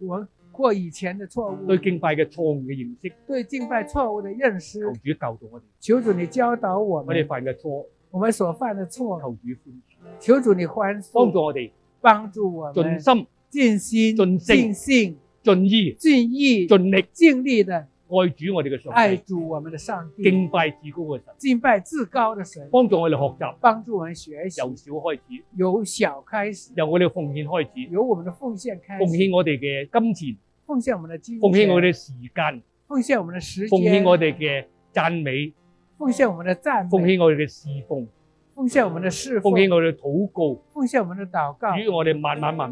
我們過以前的錯對誤，敬拜嘅錯誤嘅認識，對敬拜錯誤的認識求，主教導我哋，求主你教導我我哋們，犯嘅錯，我們所犯的錯，求主寬恕，求主你寬恕，幫助我哋幫助我們盡心、盡心、盡性盡性、盡意、盡意、盡力盡力的愛主我哋嘅上帝，愛主我們的上帝，敬拜至高嘅神，敬拜至高的神，幫助我哋學習，幫助我們學由習，小開始，由小開始，由我哋奉獻開始，由我們的奉獻開始，奉獻我哋嘅金錢，奉獻我們的金錢，奉獻我哋嘅時間，奉獻我們的時奉獻間，我哋嘅讚美，奉獻我們的讚美，奉獻我哋嘅侍奉，奉獻我們的侍奉，奉獻我哋嘅禱告，奉獻我們的禱告。與我哋慢慢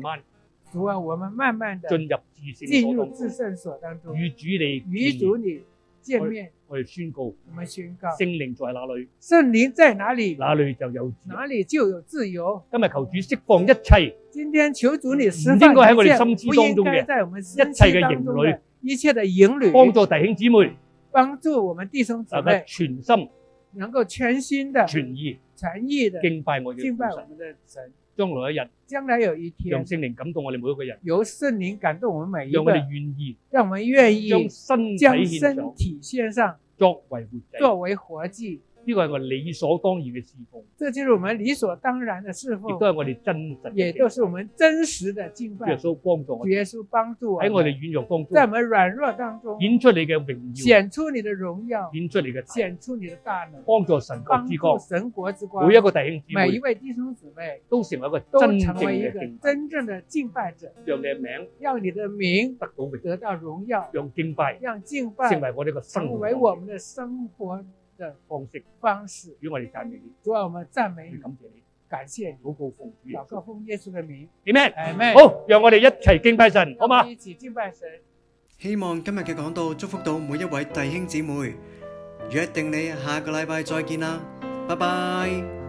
主啊，我們慢慢的進入至聖進入所當中，至聖所當中，與主你與主你見面，我哋宣告，我們宣告聖靈在哪裏，聖靈在哪裡，哪裏就有自由。哪裡就有自由。今日求主釋放一切今天求主你釋唔放應該喺我哋一切心知不應當中嘅該在我們一身切嘅心當中營的一切的營旅，幫助弟兄姊妹幫助我們弟兄姊能夠妹全心能夠全心的、全意全意的敬拜我哋敬拜我嘅父神。們的神。將來一日，將來有一天讓，聖靈感動我哋每一個人，由聖靈感動我們每一讓我個，哋願意讓我們願意將身體將獻身上體獻上，作為活祭。作為活祭。呢個係我理所當然嘅侍奉，這就是我們理所當然的侍奉亦，都係我哋真實嘅敬也都是我們真實的敬拜。拜。耶穌幫助我哋主耶穌幫助我喺我哋們，軟弱當在我中們軟弱當中顯出你嘅榮耀，顯出你的榮耀，顯出你嘅大顯出你的大能，幫助神國幫助之光，神國之光。每一個弟兄姊每一妹位弟兄姊妹都成為一個都真正成為一個嘅敬拜，真正的敬拜者，讓你嘅名讓你的名得到榮耀，得到榮耀，讓敬拜讓敬拜成為我哋嘅生成活為我們的生活的方式。方式。與我哋讚美你，主啊，我們讚美你，感謝你，感謝你，禱告奉主耶穌禱告奉耶穌的名。 Amen。Amen。好，讓我哋一齊敬拜神，好嘛讓我們？一起敬拜神。希望今日嘅講道祝福到每一位弟兄姊妹，約定你下個禮拜再見啦，拜拜。